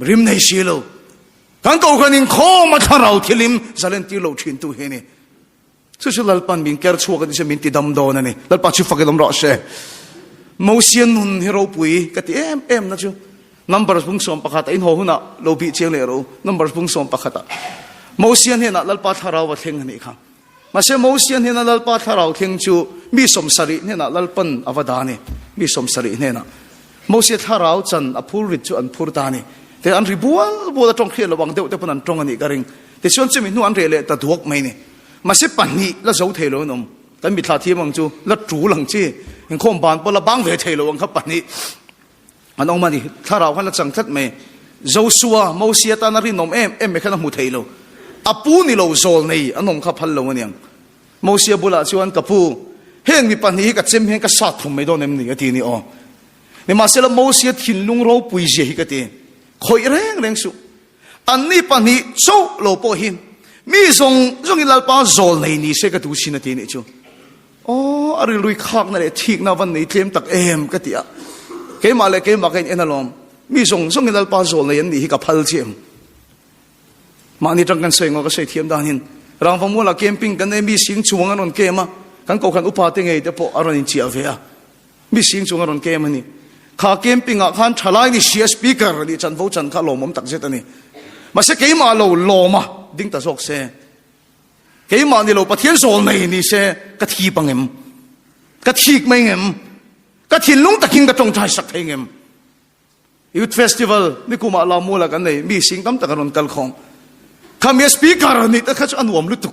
ริมในเสียเรากันก็กันอินข้อมาทาเราที่ริมจะเล่นที่เราชินตัวเฮนี่สุดสุดลัลปันมินเกิดชัวกันที่จะมินติดำโดนนี่ลัลปันชิฟักดำรอเช่มูเซียนหุ่นที่เราปุยก็ที่เอ็มนะจู่นัมเบอร์พุ่งส่งปากตาอินหัวหุ่นน่ะเราบีเชียงเลยรู้นัมเบอร์พุ่งส่งปากตามูเซียนเห็นน่ะลัลปันทาเราว่าเท่งนี่ครับมาเสมูเซียนเห็นน่ะลัลปันทาเราเท่งจู่มีสมสริเนี่ยน่ะลัลปันอวดานี่มีสมสริเนี่ยน่ะมูเซียนทาเราจันอภูริจูอันพูดตานี่แต่อันริบัวตรงเขียนระวังเดี๋ยวแต่ปนันตรงอันนี้ก็ริงแต่ส่วนจะมีนู่นอันเร่เลยแต่ดวกไม่เนี่ยมาเสปันนี่แล้วเจ้าเทโลนมแต่มีท่าทีมังจู่แล้วจูหลังจี้ยังคงบานปละบังเวเทโลวังครับปันนี่อันออกมาดิถ้าเราขันละจังทัดไม่เจ้าสัวมูเซียตานารินมเอ็มไม่ขันหูเทโลอาปูนี่เราโซลนี่อันนงขับพันโลวันยังมูเซียบุลาชวนกับปูเฮงมีปันนี่กับเจมเฮงกับสัตว์ทุ่มไม่โดนเอ็มนี่ก็ทีนี่อ๋อนี่มาเสละมูเซียทิ้งลุงเราปุยเจฮิก็ทีคอยแรงสุอันนี้ปันนี้โซ่โลโปหินมีส่งอิลาปาโซลนี่เสกดูชินาทีนี่จูอ๋ออะไรลุยข้างนั่นแหละทิ้งนาวันนี้เทียมตักเอ็มก็ทีอ่ะเกี่ยมาเลยเกี่ยมาเกี่ยนอารมณ์มีส่งอิลาปาโซลนี่ยันนี่กับพัลเทียมมานี่จังกันเสียงก็เสียเทียมดานินรางฟังมัวละเกมปิ้งกันได้มีเสียงชวงอันนั้นเกมอ่ะกันก็กันอุปาเตงไงเดี๋ยวพออารมณ์เจียวเวียมีเสียงชวงอันนั้นเกมมันนี่ข้าเกมปิ้งอ่ะขันทลายนี่เสียสปีกเกอร์นี่จันฟูจันข้าลมมันตักเจ็ดนี่มาเสียเกี่ยมาโลมาดิ้งตะซอกเสียเกี่ยมานี่เราปะเทียนโซนนี่เสียกะทีปังเอ็มกะทีกไม่เอ็มกะทินลุงตะคิงกะจงใจสักเทงเอ็มยูทเฟสติวัลนี่กูมาลามูละกันนี่มีสิ่งตั้มตะกันนกัลของข้ามีสปีกเกอร์นี่ตะขัดอันวมลุตุ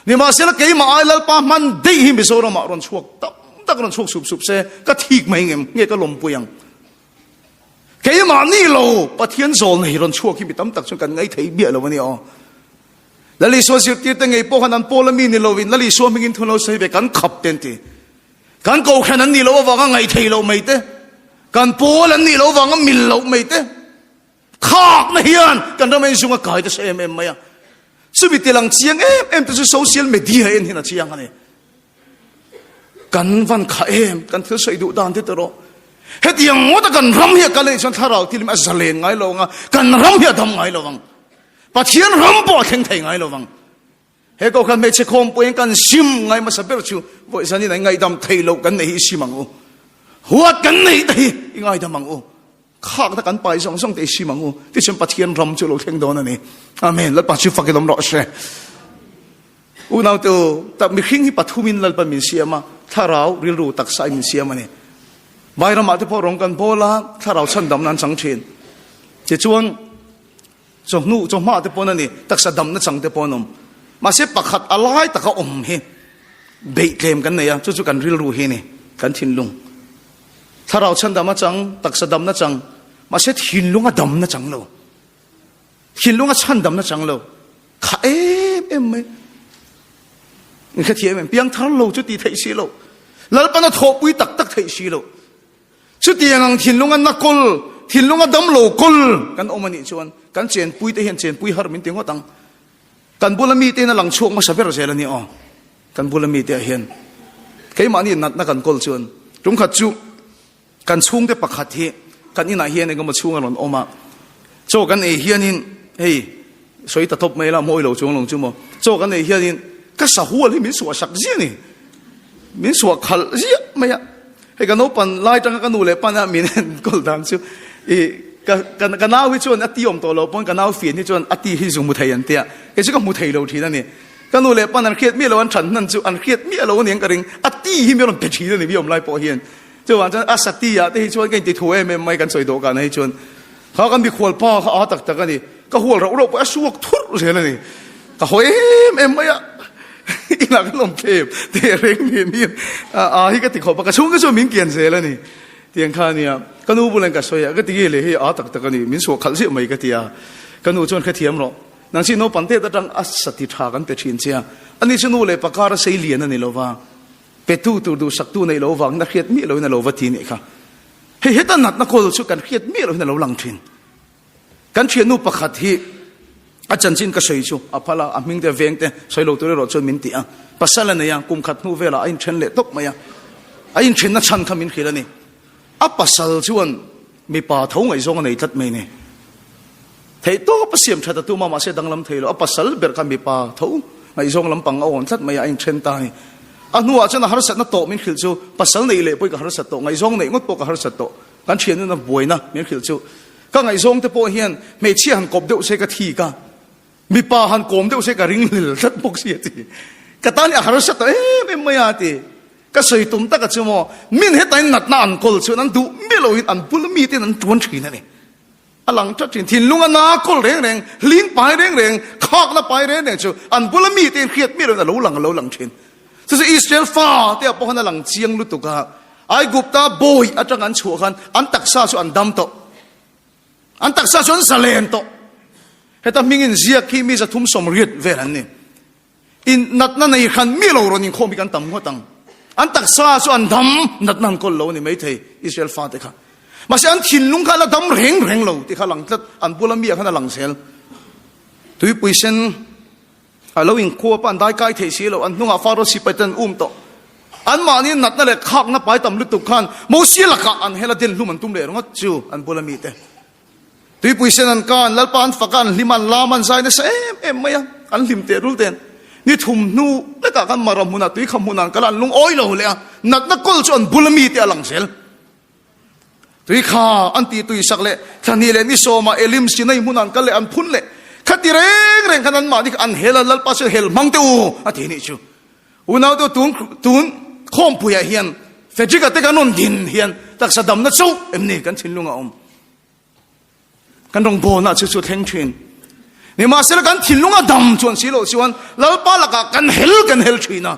นี่มาเสียละเกี่ยมาไอ้ลปามันได้หิมิโซรามารอนชวกตะกันชวกสุบเสียกะทีกไม่เอ็มเงี้ยก็ลมปุยังเกี่ยมานี่เราปะเทียนโซนนี่รอนชวกที่มีตั้มตะชวกันไงไทยเบี้ยเราวันนี้อ๋อแล้วลิโซเสียตีตั้งไงพวกนั้นโพลมีนี่เราวินแล้วลิโซมิกินทุนเราใช้ไปกันขับเต็นทีกันโกแค่นั้นนี่เราว่าไงไทยเราไม่เต้กันโพลนี่เราว่ามิลเราไม่เต้ข้าไม่เห็นกันทำไมสุ่งกายจะเอ็มไหมอ่ะสุบิตลังเชียงเอ็มตัวโซเชียลมีเดียเอ็นที่นั่นเชียงอะไรกันวันข้ากันเธอใส่ดูดานที่ตลอดเฮตียงว่าแต่กันรำเฮียกันเลยฉันท่าเราที่มันจะเลงไงเรากันรำเฮียทำไงเราวังปะเทียนรำปอดแข็งไทยไงเราวังเฮก็กันไม่เช็คคอมปุยกันซิมไงมาสับเปลือกชูว่าฉันนี่ไงดำไทยเรากันในซิมังโอหัวกันในไทยไงดำมังโอข้าตะกันไปส่งเตซิมังโอที่ฉันปะเทียนรำชูเราแข็งโดนนี่อาเมนแล้วปะชิฟักลมรอเช่อุณาตัวแต่มีขิงที่ปัทุมินแล้วปะมินเสียมาถ้าเราเรียนรู้ตักษามินเสียมาเนี่ยใบระมาที่พอร้องกันพอละถ้าเราฉันดำนั้นสังเชนจะชวนจงนู่จงมาที่พอนั่นนี่ตักษาดำนั้นสังที่พอนมมาเสียปะขัดอะไรตะก็อมเฮเบยเกมกันเนี่ยจู่ๆกันเรียนรู้เฮนี่กันทิ้งลุงถ้าเราฉันดำนั้นจังตักษาดำนั้นจังมาเสียทิ้งลุงก็ดำนั้นจังเราทิ้งลุงก็ฉันดำนั้นจังเราข้าไหมนี่แค่เทียมเพียงท่านเราจุดที่ไทยสิเราแล้วปนทบวิตักไทยสิเราชุดที่ยังทิ้งลุงกันนักกลทิ้งลุงกันดำโลกลกันอมันนี่ชวนกันเจนปุยแต่เห็นเจนปุยฮาร์มินเตียงว่าตังกันบุลมีเตนหลังช่วงมาสับเปลือกเจริญนี่อ๋อกันบุลมีเตเห็นใครมานี่นักกันกลชวนตรงขัดจุกันช่วงเตปักขัดเฮกันนี่นายเฮียนี่ก็มาช่วงกันออกมาโจกันเฮียนี่เฮ้ยสวยตะทบไม่ละมวยเราช่วงลงจุ่มโจกันเฮียนี่ก็สะหัวเลยมิสวสักเจียนี่มิสวขัดเจียไม่อะให้กันโนปันไล่จังกันนูเลยปันอะมินกลดังชิวกันน้าวิจารณ์อติยมตัวเราปนกันน้าฝีนี่จวนอติหิสุมุทัยยันเตียก็จะก็มุทัยเราทีนั่นนี่กันนูเลยปันอันเครียดมีเราอันฉันนั่นจู่อันเครียดมีเราเนี่ยกันเองอติหิมีเราเป็นทีนั่นนี่พี่ยมไล่ปอเฮียนจู่วันจันอาสติยาที่ชวนกันติดหัวไม่กันสวยโดกันให้ชวนเขากันมีขวดพ่อเขาตักกันนี่ก็หัวเราไปสวกทุรเสียเลยนี่ก็หัวไม่อะ อีหลังลมเทพเตะเร่งนี่ฮิกติขอปากกระชุ่มก็ช่วยมิ้งเกียนเสียแล้วนี่เตียงข้าเนี่ยก็นู้บุเรงกับสวยก็ตีเลยให้ตักกันนี่มิ้นสวขัดเสียไม่ก็ตีก็นู้ชวนแค่เทียมหรอกนังสิโนปันเตตรังอัศติทากันเปชินเสียอันนี้ชนูเลยปากการเสียเลียนนั่นนี่เราว่าเป็ดตู้ดูสักตู้ในเราวังนักเขียนมีเราในเราวัดทีนี่ค่ะให้เห็นนัดนักโคลชุกันเขียนมีเราในเราหลังทินกันเชียนูประคัดที่อาจารย์จินก็สวยชูอภัลามิงเดเวงเตสวยโลตัวเราชวนมินตีอ่ะภาษาละเนี่ยกุมขัดนูเวลาอินเชนเล่ตบมายังอินเชนนัดชันขมินขีละนี่ภาษาชวนมีป่าท้องไอ้ซงในทัดไม่เนี่ยเทโต้ภาษาชัดตัวมาเสดังลำเทโลภาษาเบิร์กันมีป่าท้องไอ้ซงลำปังเอาทัดไม่อินเชนตายอันนู้อาจารย์ฮาร์สัตนัดโตมินขีจูภาษาในเล่ไปกับฮาร์สัตโตไอ้ซงในงดปกับฮาร์สัตโตกันเชียนนั่นบวยนะมินขีจูก็ไอ้ซงที่พอเฮียนไม่เชี่ยหันกบเดียวเสกทีกันมีป่าหันโกมเดียวเสกริงหลิลทัดพกเสียทีก็ตอนนี้ฮาร์สัตโตไม่ยาตีก็สวยตุ้มตะกัจจโมมินเหตุนั้นนัดนั่นกอลชวนนั้นดูไม่รู้อันปุลมีที่นั้นจวนชีนั่นเองหลังจากที่ลุงอันน่ากอลเร่งลิงไปเร่งขากละไปเร่งชูอันปุลมีที่เครียดไม่รู้นะรู้หลังชินซึ่งอิสราเอลฟ้าที่พวกนั้นหลังเชียงลุตุกะไอ้กุปตาบอยอาจารย์กันชัวกันอันตักซาชอันดำโตอันตักซาชอันสเลนโตเหตุมิงินเสียขี้มีจะทุ่มสมฤทธิ์เวรันนี่อินนัดนั่นในขันไม่รู้รนิคมมีการตั้งหัวตั้งอันตักซาชอันดำนัดนั่นก็เหลวนี่ไม่ใช่อิสราเอลฟ้าที่ข้ามาเสียอันถิ่นลุงข้าละดำเร่งเหลวที่ข้าหลังจัดอันบุลมีข้าหลังเซลตุยปุยเซนเราอิงขั้วปันได้ใกล้เทศีเราอันนุ่งอาฟาโรสิไปตันโตอันมานี่นัดนั่นแหละข้างนับไปตำลุตุขันโมเสียละกะอันเฮลเดนลุมันตุ้มเลยงดจูอันบุลมีเตตุยปุยเซนันกันลัลปานฝักันลิมันลามันใจเนี่ยไม่ยังอันลิมเตรุลเตนนี่ทุ่มนู่แล้วก็กันมารำมุนัดตุยคำมุนันกันลุงอ้อยเราเลยนัดนักกอลชนบุลมีเตหลังเซลตุยข้าอันตีตุยสักเลยท่านนี่เลยนี่โซมาเอลิมสินัยมุนันกันเลยอันพุ่นเลยขัดที่เร่งขนาดมาดิอันเฮลลัลปัสเฮลมังเตอูอันที่นี่ชูอุณาตัวตุนข้อมปุยเฮียนเฟจิกะเตกันนนดินเฮียนตักสะดำนัดสู้นี่กันชินลุงอากันรองโบนัดชุดแห่งชินนี่มาเสร็จกันชินลุงอาดำชวนสิโลชวนลัลปาละกันเฮลชินะ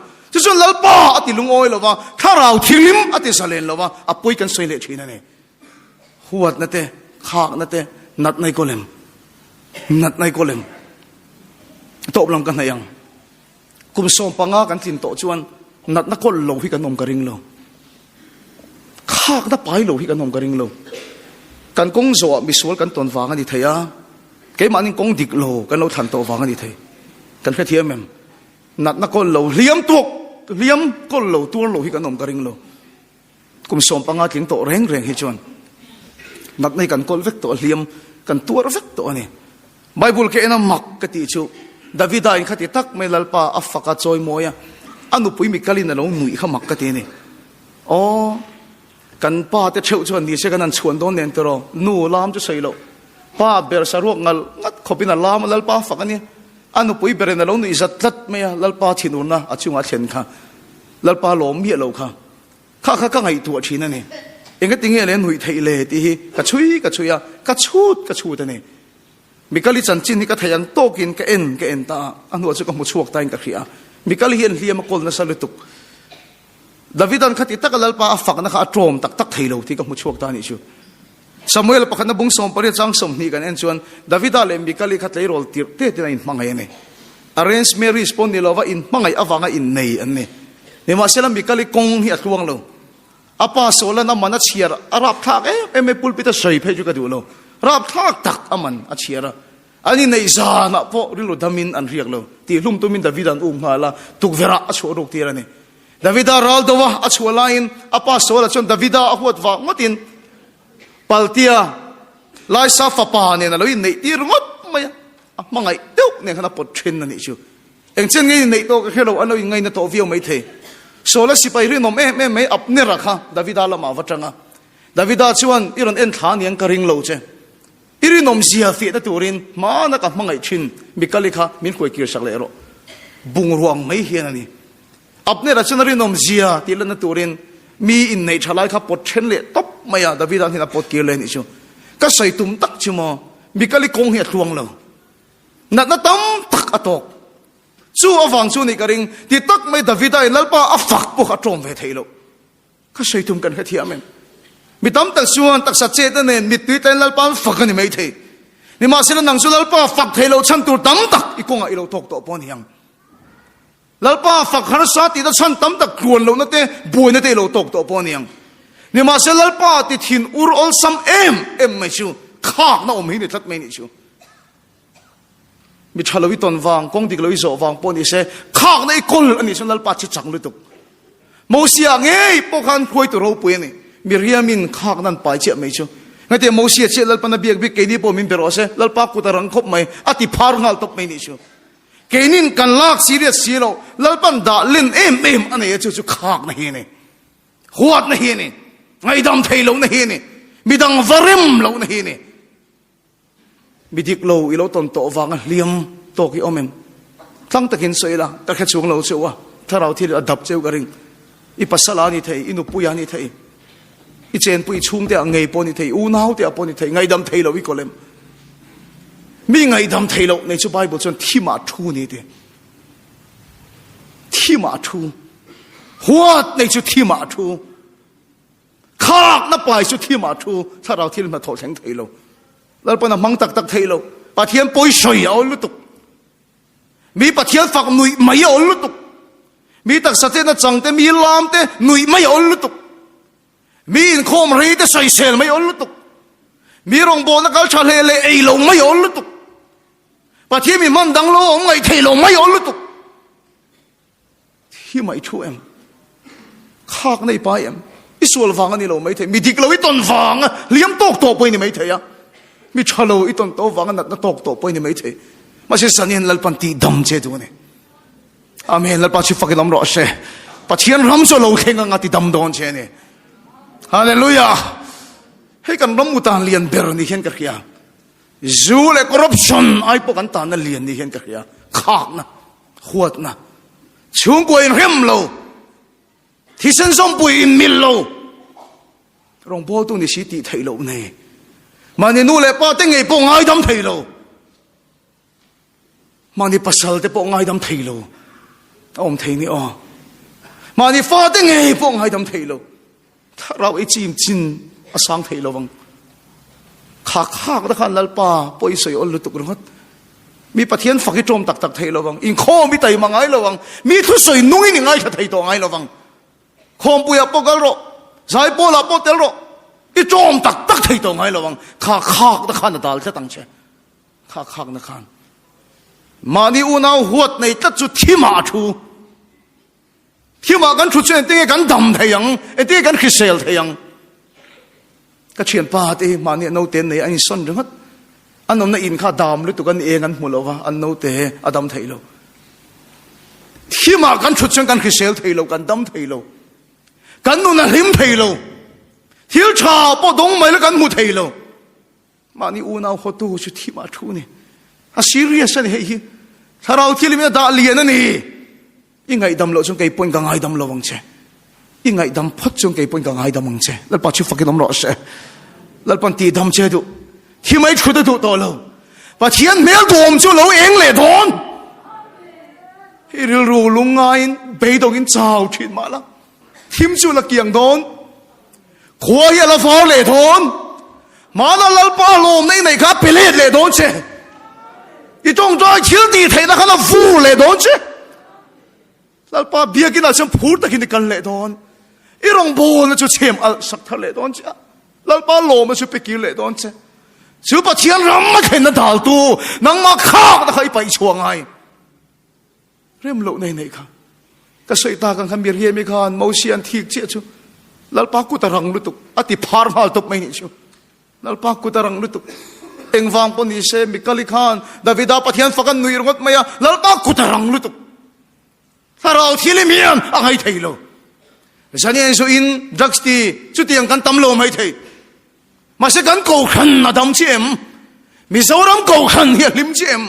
ชวนลัลปาอติลุงโอยลว่าข้าเราทิลิมอติสเลนลว่าอปุยกันสวยเละชินะเนี่ยหัวนั่นเตะขากนั่นเตะนัดในโกเลมนัดในโกเลมโตบลงกันไหนยังกุมส่งปังอากันทินโตชวนนัดนักคนโลหิกันนมกระริงโลข้ากนับไปโลหิกันนมกระริงโลกันกงโซมิสวลกันตอนฟังกันดีเทียเกี่ยมันนี่กงดิกโลกันเราทันโตฟังกันดีเทียกันแค่เทียมเองนัดนักคนโลเลี้ยมตัวเลี้ยมก็โลตัวโลหิกันนมกระริงโลกุมส่งปังอาทินโตแรงฮิจวนนัดในกันคนเวกตัวเลี้ยมกันตัวเวกตัวนี่ไบเบิลเกน่ามักกติจูดาวิดาอินขัดตักไม่ลัลปาอัฟฟักจอยมวยอันนู้ปุยมิกาลินเราหนุ่ยขมักกตินี่อ๋อกันป้าจะเชี่ยวชวนดีเช่นกันนั้นชวนโดนเนนตรอนู่ลามจะใส่เราป้าเบอร์สารวกงัดขบินลามลัลปาฟักนี่อันนู้ปุยเบอร์นเราหนุ่ยจัดจัดไม่ลัลปาชินุนนะอาชิวอาเชนค่ะลัลปาหลอมเมียเราค่ะข้าไงตัวชินนั่นนี่เองก็ติงเงี้ยเลยหนุ่ยไทยเลยที่กระชุยอะกระชูดนี่มิกาลิจันจินนี่ก็ทยันโตกินก็เอ็นตาอันนู้จะก็มุชวกตายกับเขียมิกาลิเฮียนเฮียมากลนัสลุตุกดาวิดันขัดตักลัลปาฝักนะคะโตรมตักไทยโลที่ก็มุชวกตานี่ชูสมัยเราพักนับบุ้งสมปริจังสมนี่กันเอ็นชวนดาวิดาเลมิกาลิขัดเลยโรลตีเตตินะอินมังไงเนี่ย arrange me respond นี่เราว่าอินมังไงอวังอินในอันนี้เนี่ยมาเสร็จแล้วมิกาลิกงเฮียทวงเราอาป้าโซลานามันอัดเชียร์อารับทักไม่ปุลปิตาใส่เพจุกันดูเรารับทักตักอามันอัดเชียร์อันนี้ในซานะพอริโลดามินอันเรียกเราที่ลุมตุมินดาวิดันมาละตุกเวระอัชวรุกทีระนี่ดาวิดารัลดวะอัชวลาอินอาป้าโซลาจนดาวิดาอวดว่างดอินปัลเตียไลซาฟปาเนี่ยนะเราอินในที่งดไม่มังไงเดี๋ยวเนี่ยขณะปดเทรนนั่นนี่ชูเองเช่นไงในโตก็แค่เราอันเรายังไงนะโตวิวไม่เทโซลาสิไปเรื่องนมไม่อับเนรักฮะดาวิดาละมาวัจังอ่ะดาวิดาชวนอิรันเอ็นฐานยังกระริงโลเจอิรินมเสียฟีตตัวรินมานักมังไอชินมิกาลิค่ะมินคุยกิร์สักเลโรบุงรวงไม่เฮียนนี่อับเนรัชนรินมเสียที่ละนตัวรินมีอินในชาลายค่ะปดเชนเลตบไม่อะดาวิดาที่นับปดกิร์เลนี่ชูก็ใส่ตุ่มตักชิมอมิกาลิกงเฮียทวงเรานัดตั้มตักอตก chu awang chu ni ka ring ti tak mai David ai lalpa a fak po kha trom ve theilo ka seitum kan khathiamen mi tam tak suan tak sa che ta nen mi tui tan lalpa fak ani mai thei ni ma sila nang su lalpa fak theilo chan tur tam tak ikonga ilo tok to pon hiang lalpa fak har sa ti da chan tam tak kruan lo na te boi na te lo tok to pon hiang ni ma sila lalpa ti thin ur ol sam em mai chu khak na om hi ni tlat mai ni chu mi thalowi ton wang kong dik loi zo wang pon ni se khak na ikol ani sun lalpa chi chang lu tuk mo sia nge pokhan khoi to ro pu ni mi riamin khak nan pai che mai chu ngate mo sia che lalpa na biak bi ke ni po min bero se lalpa ku ta rang khop mai ati phar ngal top mai ni chu kenin kan lak serious silo lalpan da lin em ane chu chu khak na hi ni huat na hi ni ngai dam thailo na hi ni midang varem lo na hi ni midik lo ilo ton to wang liam to ki omem tlang takin soila ta kha chung lo chuwa tharau thil adap cheu garing I pasala ni thei inu puya ni thei I chen pui chung te ngei po ni thei u nau te po ni thei ngai dam thei lo I kolem mi ngai dam thei lo nei chu bible chon thima thu ni te thima thu huat nei chu thima thu khak na pai chu thima thu tharau thil ma thol theng thei lo lalpa na mang tak thei lo pathian poi soi au lutuk mi pathian fak nui mai au lutuk mi tak sate na changte mi lam te nui mai au lutuk mi in khom rei te sai sel mai au lutuk mi rong bo na kal chale le ei lo mai au lutuk pathian mi man dang lo ngai thei lo mai au lutuk hi mai thu em khak nei pa em isual wang ani lo mai thei mi dik lo I ton wang liam tok to poi ni mai thei ya mi chalo I ton to wang na tok to poi ni mai thei ma se sanin lalpan ti dam che du ne amen lalpan chi fakilam ro se pathian ram so lo khenga ngati dam don che ne hallelujah he kan ram utan lian ber ni hen ka khia zule corruption ai po kan ta na lian ni hen ka khia khak na khuat na chung ko in hem lo thi sen som pui in mil lo rong bo tu ni si ti thei lo ne mani nu le pa te ngei po ngai dam thei lo mani pasal te po ngai dam thei lo om thei ni o mani fa te ngei po ngai dam thei lo tharau I chim chin asang thei lo wang khak khak da khan lalpa poi soi ol lu tuk rongot mi pathian fakhi trom tak tak thei lo wang in kho mi tai mangai lo wang mi thu soi nungi ni ngai tha thei to ngai lo wang khom puya pokal ro zai pola potel ro I trom tak tak thei to ngai lo wang khak khak da khan dal cha tang che khak khak na khan mani unau huat nei tat chu thima thu thima kan thu chen te kan dam theyang ete kan khisel theyang ka chen pa te mani no ten nei ani son ringat anom na in kha dam lu tu kan engan mulowa an no te adam theilo thima kan thu chen kan khisel theilo kan dam theilo kan nu na him theilo thil cha po dong mai la kan mu theilo mani unau khotu chu thima thu ni a serious ani hei tharau thil mi da lian ani I ngai dam lo chung kai pon ka ngai dam lo wang che I ngai dam phot chung kai pon ka ngai dam wang che lal pa chu fakin om ro se lal pan ti dam che du thi mai thu da du to lo pa thian mel dom chu lo eng le don hi ril ru lung ngai be dong in chao thin ma la thim chu la kiang don khua ya la fa le don ma la lal pa lom nei nei kha pelet le don che I tong doi thil ti thei na kha fu le don che lalpa biakin al sam phur takin kan le don I rong bo na chu chem al sak thar le don cha lalpa lo ma chu pekil le don che chu pa thian ram ma khen na dal tu nang ma khak na khai pai chuang ai rem lo nei nei kha ka soi ta kan kham bir he mi khan mo sian thik che chu lalpa ku ta rang lu tu ati phar mal top mai ni chu lalpa ku ta rang lu tu eng wang pon ni se mi kali khan davida pathian fakan nui rongot maya lalpa ku ta rang lu tu tharau thil mian a ngai theilo zanian so in drugs ti chu tiang kan tam lo mai thei ma se kan ko khan na dam chem mi zoram ko khan hi lim chem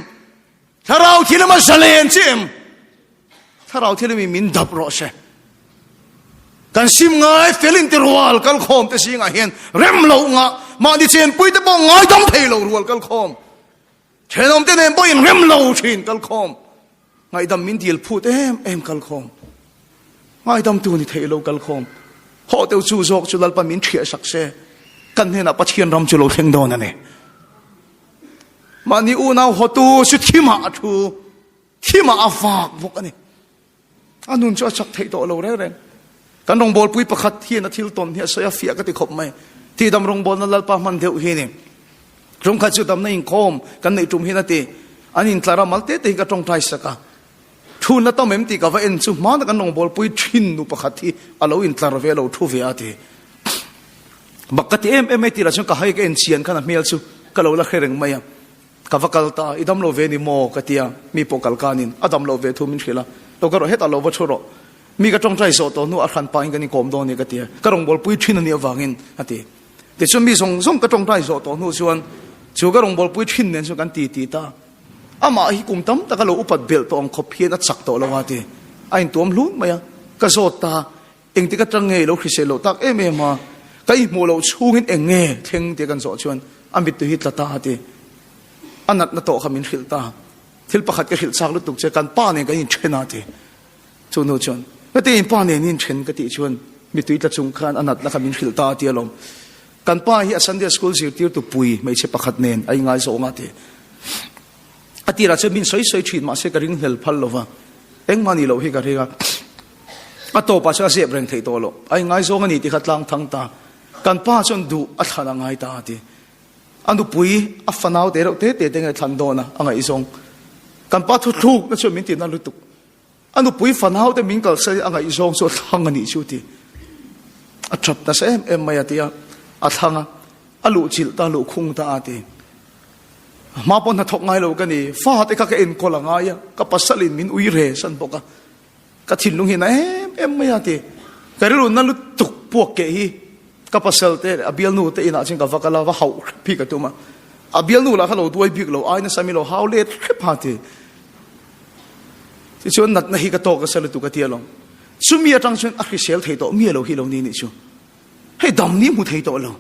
tharau thil ma salen chem tharau thil mi min dap ro se kan sim ngai felin ti rual kal khom te singa hian rem lo nga ma di chen pui te bo ngai dam theilo rual kal khom chenom te nem bo in rem lo thin kal khom ngay đam min deal phut em kal khom ngay đam tu ni thei lo kal khom họ tiêu chu jok chu lal pa min thia sak se kan hena pathian ram chu lo theng don ane mani u nau ho tu su thima thu thima afak bok ani anun chu chak thei to lo re kan rong bol pui pakhat hi na thil ton hi soya fia ka ti khop mai ti dam rong bol na lal pa man deu hi ni rum kha chu dam na in khom kan nei tum hi na ti anin tlara malte te ka tong thai saka thu na to mem ti ka va en chu ma na kan rong bol pui thin nu pakhat hi alo in tlar ve lo thu ve ati bakati em ti la chu ka hai ka en chian khana mel chu ka lo la khereng mai ka vakal ta idam lo ve ni mo ka tia mi pokal kanin adam lo ve thu min khila to ka ro het alo va churo mi ka tong trai so to nu a khan pa in kan kom do ni ka tia ka rong bol pui thin ani awangin ati te chu mi song ka tong trai so to nu chuan chu ka rong bol pui thin nen chu kan ti ta ama hi kum tam ta ka lo upat bel to ang khop hian a chak to lo ati ain tom hlut maya ka zot ta eng ti ka tang nge lo khrise lo tak ma kai mo lo chungin eng nge theng te kan zo chuan amit tu hi tla ta ati anat na to khamin khil ta thil pakhat ka khil chak lu tuk che kan pa ne ka in thena ti chu no chuan ka te in pa ne nin then ka ti chuan mi tu ta chung khan anat na khamin khil ta ti alom kan pa hi a Sunday school zir tir tu pui mai che pakhat nen ai ngai zo nga ti atira che min soi thin ma se ka ring hel phal lova eng mani lo hi ka rega ato pa cha se breng thei to lo ai ngai zo ngani ti khatlang thang ta kan pa chon du a thana ngai ta ti andu pui a fanau te ro te ngai than do na angai zong kan pa thu thuk na chu min ti na lutuk andu pui fanau te min kal se angai zong so thang ani chu ti a thap na se em mai atia a thanga alu chil ta lu khung ta ati ma pon na thok ngai lo ka ni fa te ka en ko la ngai ka pasalin min ui re san boka ka thin lung hi na em mai ati ka ru na lu tuk puak ke hi ka pasal te abial nu te ina ching ka vakala wa hau phi ka tuma abial nu la khalo duai bik lo ai na sami lo hau le khep hati ti chon nat na hi ka to ka sal tu ka ti along sumi atang chon a khrisel thei to mi lo hi lo ni ni chu hei dam ni mu thei to lo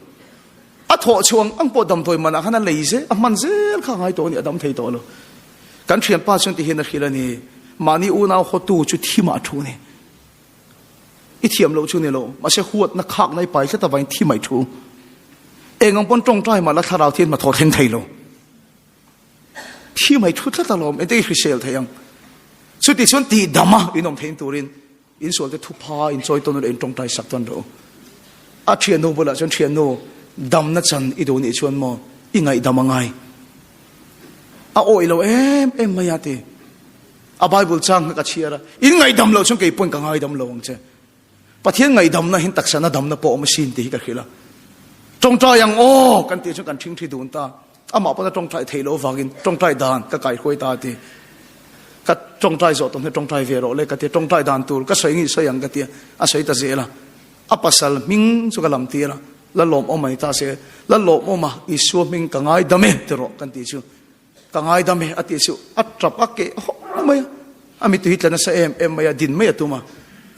a tho chuang ang po dam toy mana khana leize a man zel kha ngai to ni adam thei to lo kan thiam pa chon ti hin na khilani mani u na ho tu chu thima thu ni i thiam lo chu ni lo ma se huat na khak nai pai ta vain thi mai thu engam pon tong trai ma la tharau thin ma tho theng thei lo thi mai thu ta lo e dei khrisel thayang chu ti chon ti dama inom thein turin in sol te thu pha in choi ton en tong trai sak ton ro a thian no bola chon thian no dam na chan i do ni chuan mo i ngai damangai a oi lo em mai ate a bible chang ka chiara in ngai dam lo chon ke pon ka ngai dam lo ang che pathian ngai dam na hin taksana dam na po ma sin ti ka khila tong tra yang o kan ti chu kan thing thi dun ta ama pa tong trai thei lo wangin tong trai dan ka kai khoi ta ti ka tong trai zo ton tong trai ve ro le ka ti tong trai dan tur ka soi ngi sayang ka ti a soi ta zela a pasal ming chu ka lam ti ra la lom o mai ta se la lom o ma isu ming ka ngai dame te ro kan ti chu ka ngai dame ati chu atrap ake mai ami tu hitla na sa em mai din mai atuma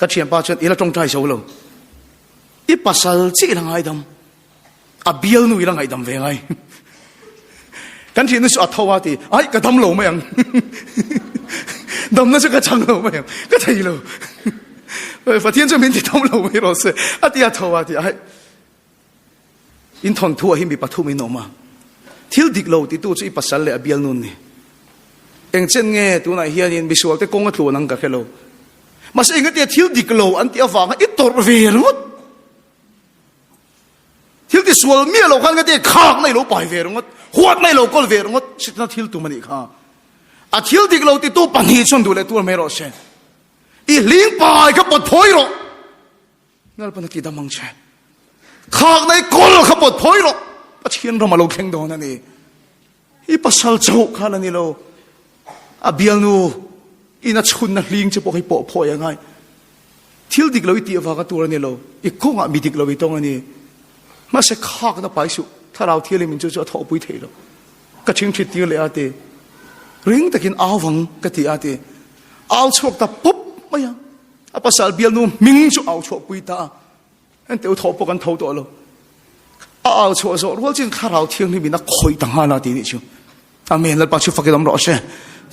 ka thiam pa chen ila tong trai zo lo i pasal chi la ngai dam a bial nu ila ngai dam ve ngai kan thi nu su athawa ti ai ka dam lo mai ang dam na chu ka chang lo mai ka thei lo fa thiên chu min ti dam lo mai ro se ati athawa ti ai in thon thu hi mi pathu mi no ma thil dik lo ti tu chu i pasal le a bial nun ni eng chen nge tu na hian in visual te kong a thu nang ka khelo mas ingat ya thil dik lo an ti awanga i tor ve rongot thil ti sual mi lo kan ga te khak nei lo pai ve rongot huat nei lo kol ve rongot sitna thil tu mani kha a thil dik lo ti tu pan hi chon du le tu me ro se i ling pai ka pot phoi ro ngal pan ki damang che khak nei kol ka pot phoi ro a chien ro ma lo kheng do na ni i pasal chau kha la ni lo a bial nu ina chun na ling che po hi po phoi angai thil dik lo ti awa ka tur ni lo i konga mi dik lo i tong ani ma se khak na pai su tharau thil min chu chu tho pui thei lo ka ching thi ti le ate ring takin awang ka ti ate aw chok ta pop maya a pasal bial nu ming chu aw chok pui ta an te tho po kan tho to lo aw chok zo rol chin tharau thiang ni mi na khoi ta ha na ti ni chu amen la pa chu fakidam ro se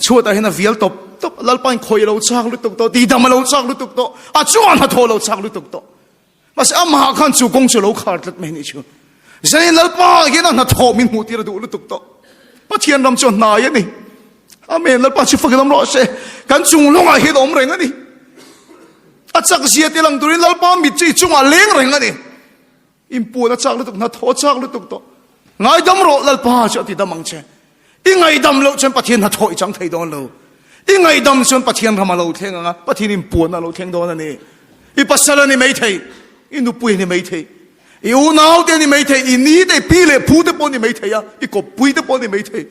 chu ta hina vial top to lalpan khoi lo chak lu tuk to ti dam lo chak lu tuk to a chuan ha tho lo chak lu tuk to mas ama khan chu kong chu lo khar tlat me ni chu zain lalpa ge na tho min mu ti ra du lu tuk to pathian ram chon na ye ni amen lalpa chu fa ge lam ro se kan chung lo nga hi dom reng ani a chak zia ti lang turin lalpa mi chi chung a leng reng ani impu na chak lu tuk na tho chak lu tuk to ngai dam ro lalpa chu ti damang che i ngai dam lo chen pathian na thoi chang thei don lo i ngai dam chen pathian rama lo theng anga pathian impu na lo theng don ani i pasala ni mai thei i nu pui ni mai thei i u nau te ni mai thei i ni te pi le phu te po ni mai thei ya i ko pui te po ni mai thei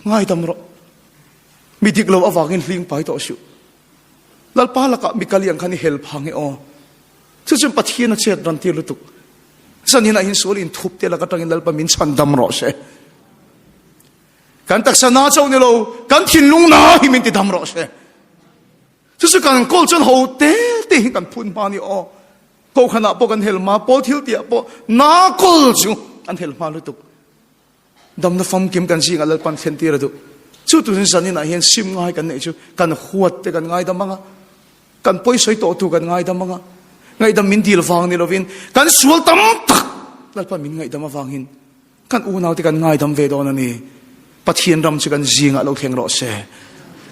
ngai dam ro mi dik lo awangin hling pai to su lalpa la ka mi kaliang khani hel phang e o chu chen pathian na chet ran ti lu tuk sanina hin solin thup te la ka tangin lalpa min chan dam ro se kan tak sana chau ni lo kan thin lung na hi min ti dam ro se chu kan kol chen ho te kan phun pa ni o ko khana po kan hel ma po thil ti po na kol chu an hel ma lu tuk dam na fam kim kan sing alal pan then ti ra du chu tu sin sanina hian sim ngai kan nei chu kan huat te kan ngai damanga kan poi soi to tu kan ngai damanga ngai dam min dil wang ni lovin kan sual tam tak lalpa min ngai dam awangin kan u nau te kan ngai dam ve don ani pathian ram chu kan zinga lo theng ro se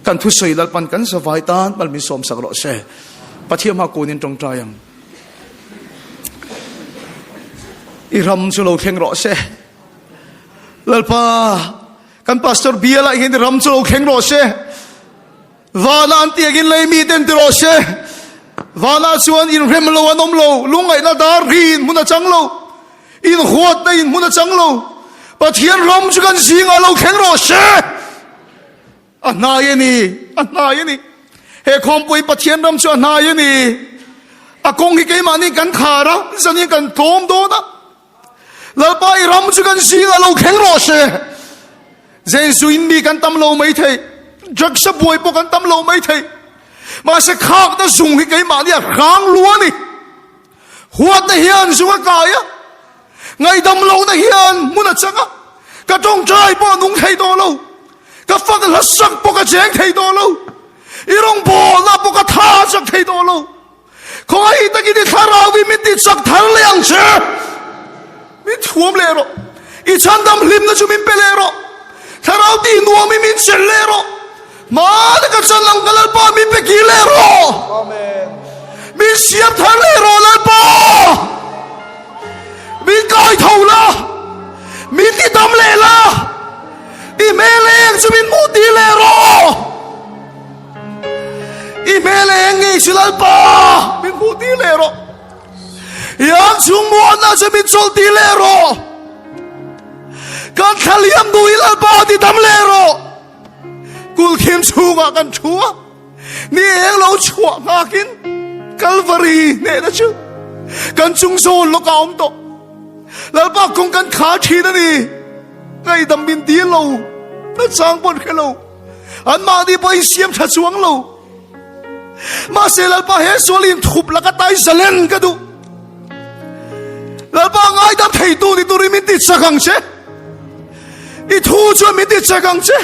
kan thu soi lalpan kan savai tan mal min som sak ro se pathiam ha konin tong tayang i ram chu lo theng ro se lalpa kan pastor biala hin ram chu lo theng ro se wana anti agin lei mi ten ro se wana chuan in rem lo anom lo lungai na dar rin muna chang lo in huat na in muna chang lo pathian ram chu kan zinga lo theng ro se anaya ni he khompui pathian ram chu anaya ni akong hi ke mani kan khara zani kan tom do na lalpai ram chu kan zinga lo theng ro se jesu in mi kan tam lo mai thei jak sa boy po kan tam lo mai thei ma se khak na zung hi ke mani a rang lua ni huat na hian zunga kaya ngai dam lo na hian muna changa ka tong trai po nung thei do lo ka fak la sak po ka jeng thei do lo irong bo la po ka tha chak thei do lo khoi ta ki di thara wi mi ti chak thar leang che mi thuam le ro i chan dam lim na chu min pe le ro tharau ti nuam mi min chel le ro ma de ka chan lang kalal pa mi pe ki le ro amen mi siap thar le ro la pa mi kai thau la mi ti dam le la i meleng chu min mu ti le ro i meleng ngi chulal pa min mu ti le ro yang chung mo na chu min chol ti le ro kan khaliam du ilal pa ti dam le ro kul khim chunga kan chua ni eng lo chua ngakin calvary ne na chu kan chung so lo kaum to lalpa kong kan kha thi na ni ngai dam bin ti lo na chang bon khelo an ma di pai siam tha chuang lo ma se lalpa he solin thup la ka tai zalen ka du lalpa ngai dam thei tu ni tu ri min ti chakang che i thu chu min ti chakang che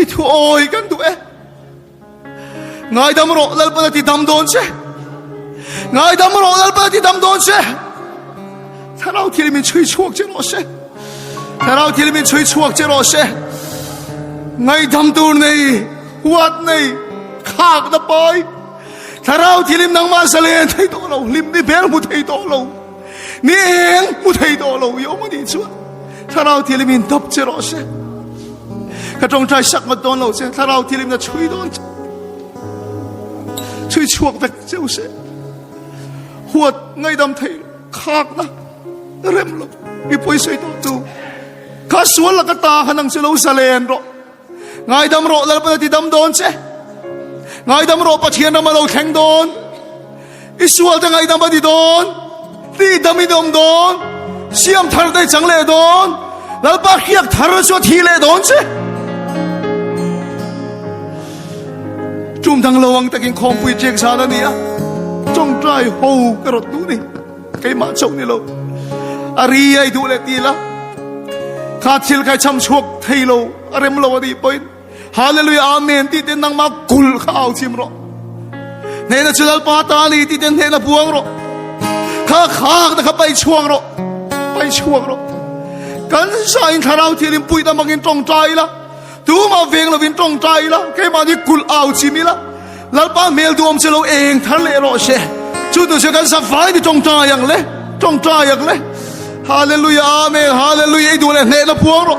i thu oi kan du e ngai dam ro lalpa ti dam don che ngai dam ro lalpa ti dam don che tharau thil min chui chuak che ro se tharau thil min chui chuak che ro se ngai dam tur nei huat nei khak na pai tharau thilim nang ma salen thei to lo lim ni ber mu thei to lo ni eng mu thei to lo yo ma ni chu tharau thilim in dap che ro se ka tong trai sak ma don lo se tharau thilim na chui don chui chuak vek cheu se huat ngai dam thei khak na rem lo i poi sei to tu ka sual la ka ta hanang se lo salen ro ngai dam ro lal pa ti dam don che ngai dam ro pathian na ma lo theng don i sual ta ngai dam ba di don ti dam i dom don siam thar dai chang le don lal pa khiak thar cho thi le don che chum thang lo wang takin khom pui chek sa na ni a chong trai ho ka rot tu ni kai ma chong ni lo ari ai du le ti la kha thil kai cham chuak thei lo arem lo di point hallelujah amen ti ten nang ma kul khao chim ro ne na chulal pa ta li ti ten ne na buang ro kha na kha pai chuang ro kan sa in tharau thi lim pui ta mangin tong tai la tu ma veng lo vin tong tai la ke ma ni kul au chi mi la lal pa mel du om chelo eng thar le ro she chu tu se kan sa fai di tong tai yang le hallelujah amen hallelujah i du le ne na buang ro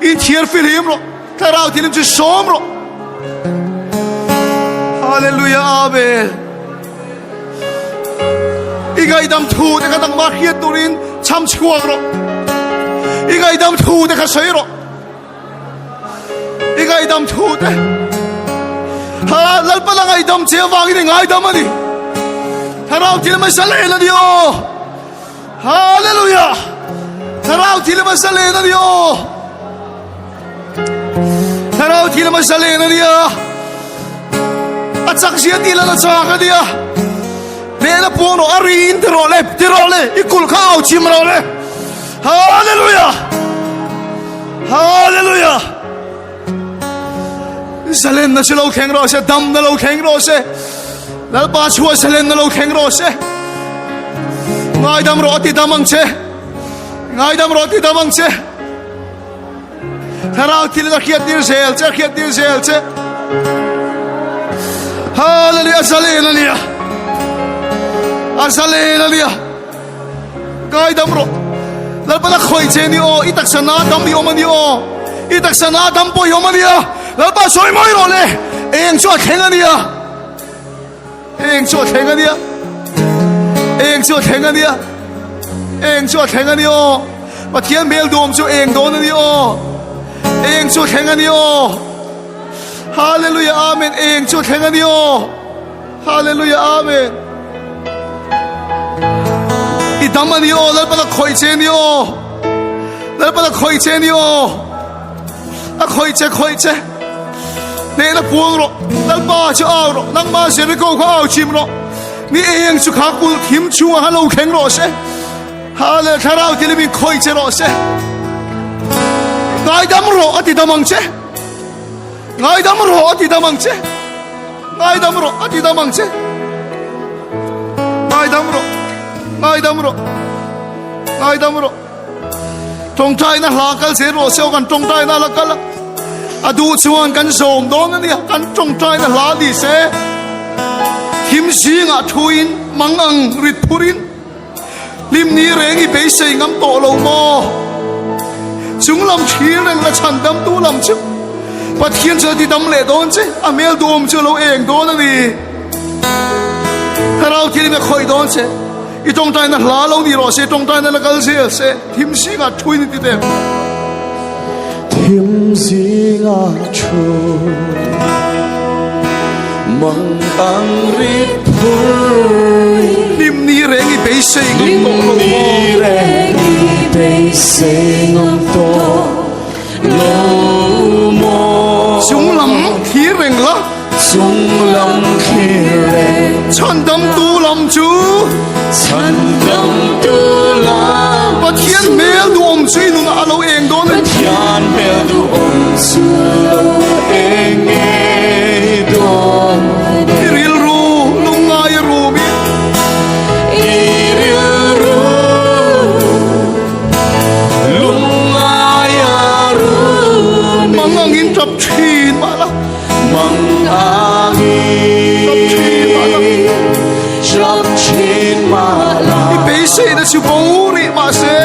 in thier fil him ro tharau thi lim chu som ro hallelujah amen igai dam thu de ka dang ma hiat turin cham chuang ro igai dam thu de ka sei ro igai dam thu de ha lal pa lang ai dam che wang ni ngai dam ani tharau til ma sale na dio hallelujah tharau til ma sale na dio tharau til ma sale na dia achak sia ti la cha ka dia ne na po no ari in tirole ikul khao chim ro le hallelujah hallelujah salen na chilo kheng ro se dam na lo kheng ro se lal pa chua salen na lo kheng ro se ngai dam ro ti damang che tharau til da khiat dir sel che hallelujah salen lia ngai dam ro lal pa khoi che ni o itak sana dam bi o mani o itak sana dam po yo mani a lal pa soi moi ro le eng cho kheng ania eng cho kheng ania o pa thian mel dom chu eng don ani o eng cho kheng ani o hallelujah amen eng cho kheng ani o hallelujah amen i dam ani o lal pa khoi che ni o a khoi che ne na puang ro lal pa chu au ro nang ma se ri ko khao chim ro ni eng chu kha kul thim chu ha lo kheng ro se hale tharau ti mi khoi che ro se ngai dam ro ati damang che tong tai na la kal se ro se kan tong tai na la kal adu chuan kan som don ani kan tong tai na la di se him singa thuin mangang rit phurin lim ni rengi be se ngam to lo mo chung lam thir reng la chan dam tu lam chu pathian cha di dam le don che amel dom chu lo eng don ani tharau thi me khoi don che i tong tai na la lo ni ro se tong tai na la kal se him singa thuin ti dem him singa thu mang ang rit phur lim ni rengi be se ngam to lo mo lo mo chung lam thir reng la chan dam tu lam chu pathian mel dom chui nu na lo eng don Yan mel du om su lo eng e don iril ru lungai ru mi lungaya ru mangangin trap thin ma la Chop chin ma la i be se na chu bo ri ma se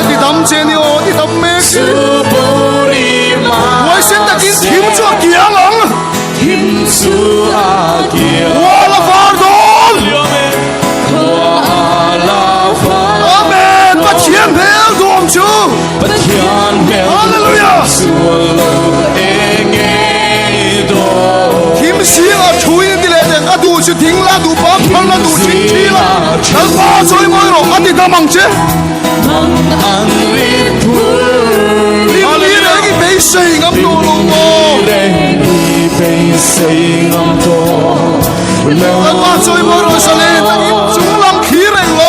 di dam che ni o di dam me wai sen ta kin thim chu kiang ang wala far don amen pathian mel dom chu hallelujah him sia thui ni le de adu chu thing la du pa phal la du thing thi la chal pa soi moi ro ati damang che ali re gi be sei ngam no lo mo chal pa soi moi ro sale ta im chung lam khi reng lo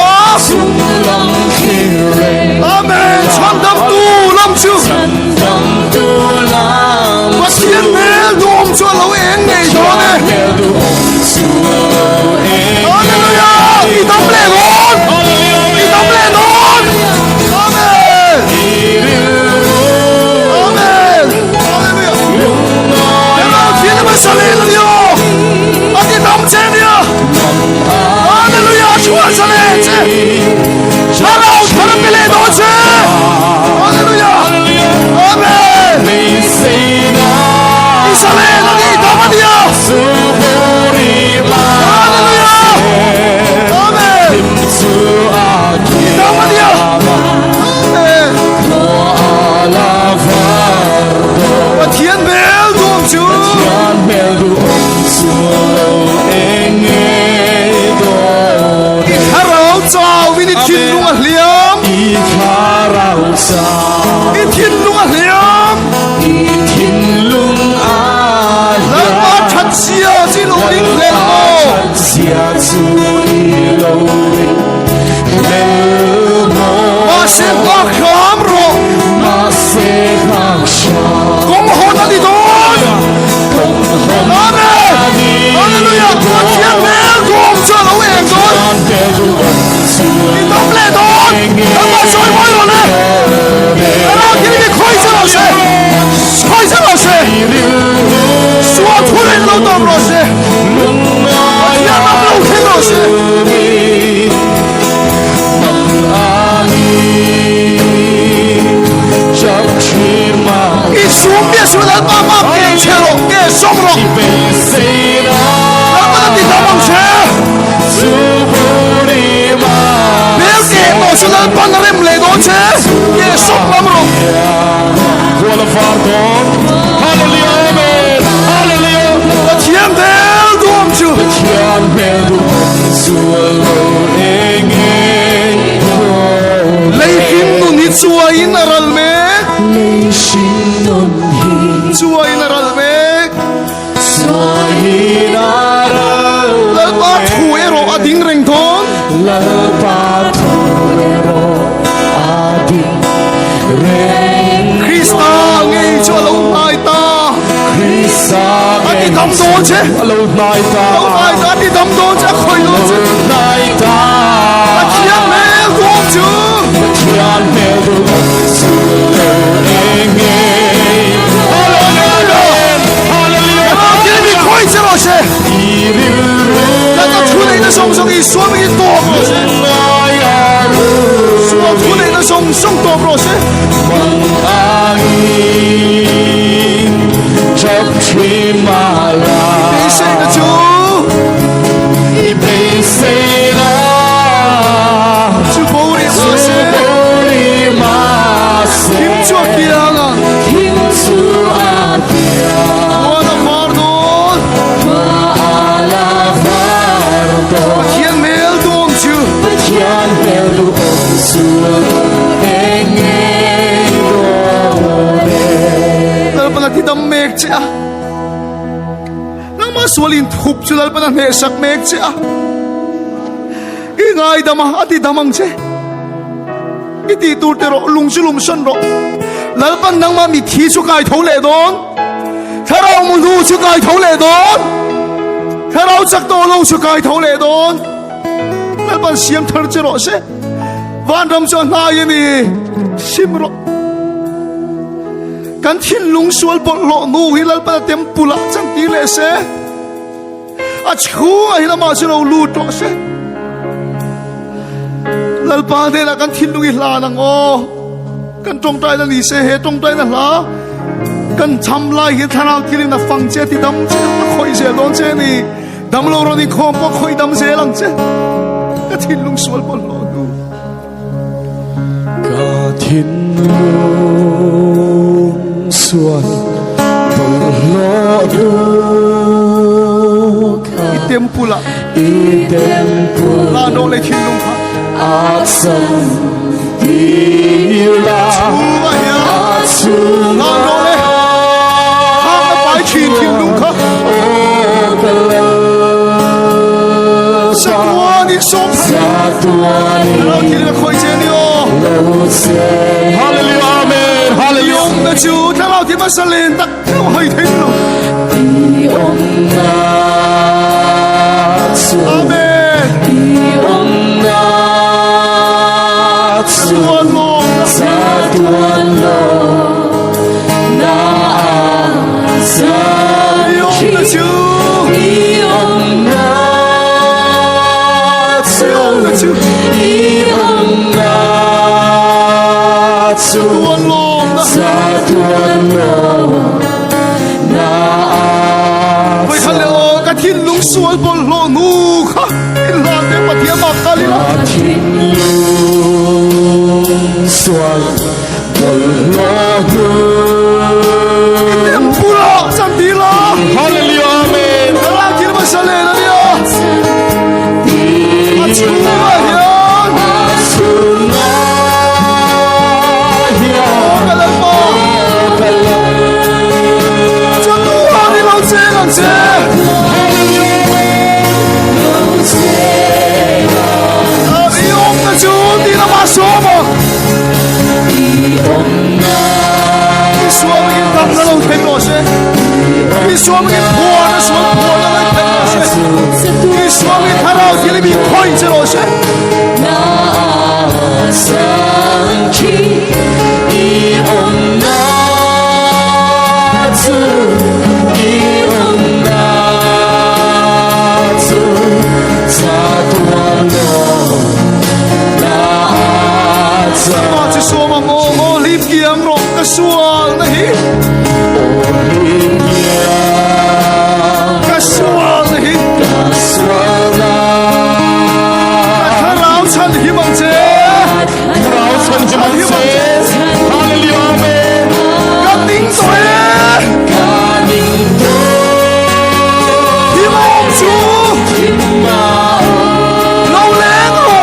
amen chan dam tu lam chu 做老人你做呢？哈利路亚！你当不来我，你当不来我，阿门，阿门，哈利路亚！然后天他妈上来了哟，阿弟当不见的呀，哈利路亚！出来上来去，他老他们别来多去，哈利路亚，阿门。你上来了，你当不的呀？Solin thup chulal pana ne sak mek cha ingai dama ati damang che iti tur tero lungsulum son ro lalpan nang ma mi thi chu kai tho le don tharau mu lu chu kai tho le don tharau chak to lo chu kai tho le don lalpan siam thar che ro se van ram cho na ye mi sim ro kan thin lung sual bol lo nu hi lalpan tem pula chang ti le se achua hina ma sino lu to se lalpa de la kan thin lungi hla nang o kan tong tai na ni se he tong tai na hla kan cham lai hi thanau kilin na fang che ti dam che khoi se don che ni dam lo ro ni khom po khoi dam se lang che ka thin lung sual bol lo nu ka thin lung sual bol lo nu tempula la no le thin lung kha asan dila la no le ha na pai thin lung kha sa tua ni som sa tua ni lo thin le khoi che ni o hallelujah amen hallelujah na chu tha lo thi ma salen tak hoi thin lo 阿门。Sual bol lo nu kha la de patia ma kali la sual bol lo nu tempura santila hallelujah amen la kir masale la dia achuna ya achuna ya kalama chatu ani lo che lan che Somo I suam in tam na lo khen lo se I suam in phua na suam phua na lo khen lo se I suam in tharau thili bi khoi che lo se na sang chi I om na tu I om na tu sa tua lo Sama ci soma mo lip kiam ro ka sual na hi ka sual na hi ka rao chan hi mang che rao chan hi mang che hallelujah amen ka ding to ka ding to hi mang chu hi mang lo le ro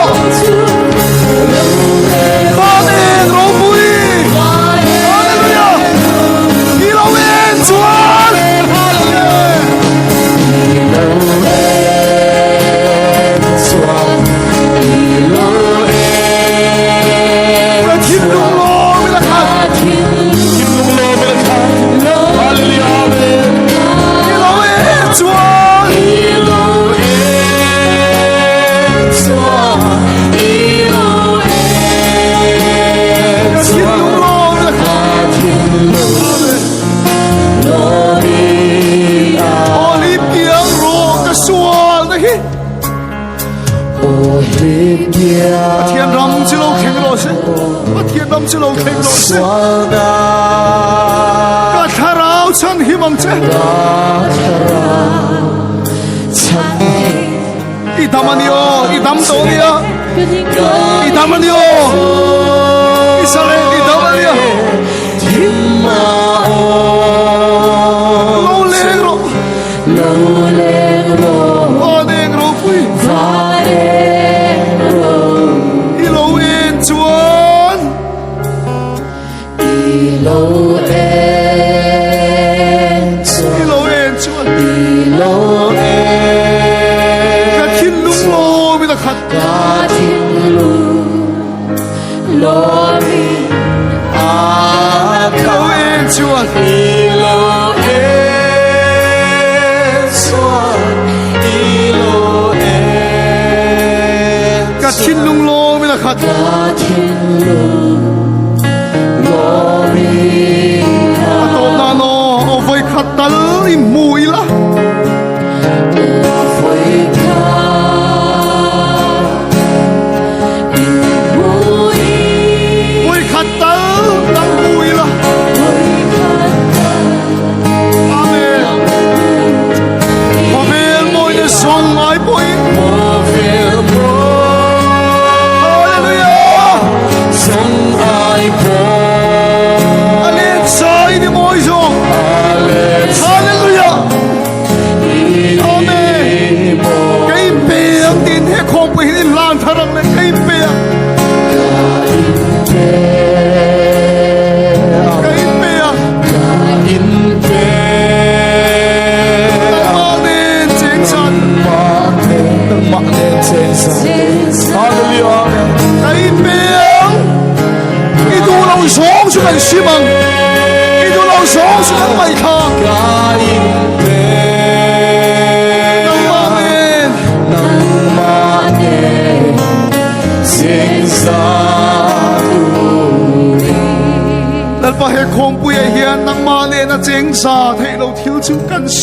Thiên râm chứ lâu khen rồi sẽ Thiên râm chứ lâu khen rồi sẽ Cả thả rao chân hi mong chứ I tâm anh yêu I tâm tổ kia I tâm anh yêu I sa lên I tâm anh yêu Thiên mà lâu lên rồi lâu lên rồi Ô đen rồi quý Và đen rồi Lâu en chuan Lâu en chuan Lâu en chuan Lâu en Cả thiên lung lô mi là khát Cả thiên lung lô mi Lâu en chuan Lâu en chuan Lâu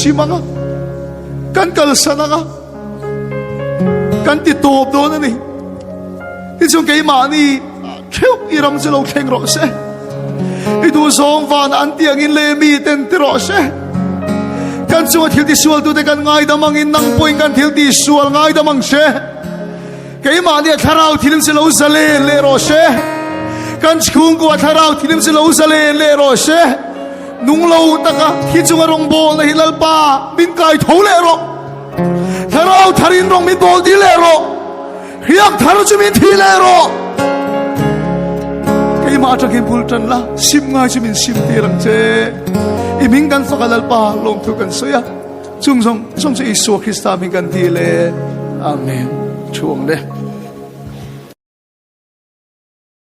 simanga kan kalsana ka kan titop do na ni itong kay mani kyo iram silo keng ro se itu song van antiang in lemi ten tiro se kan suat hil di sual tu de kan ngai damang in nang poing kan hil di sual ngai damang se kay mani tharau thilim silo sale le ro se kan chkung ko tharau thilim silo sale le ro se nung lo taka hi chung rong bol na hilal pa min kai thau le ro tharau tharin rong min bol di le ro hiak tharu chu min thi le ro kay ma takin pultan la sim ngai chu min sim ti rang che i ming kan fakalal pa long thu kan soya chung song se isu Krista min kan ti le amen chuang le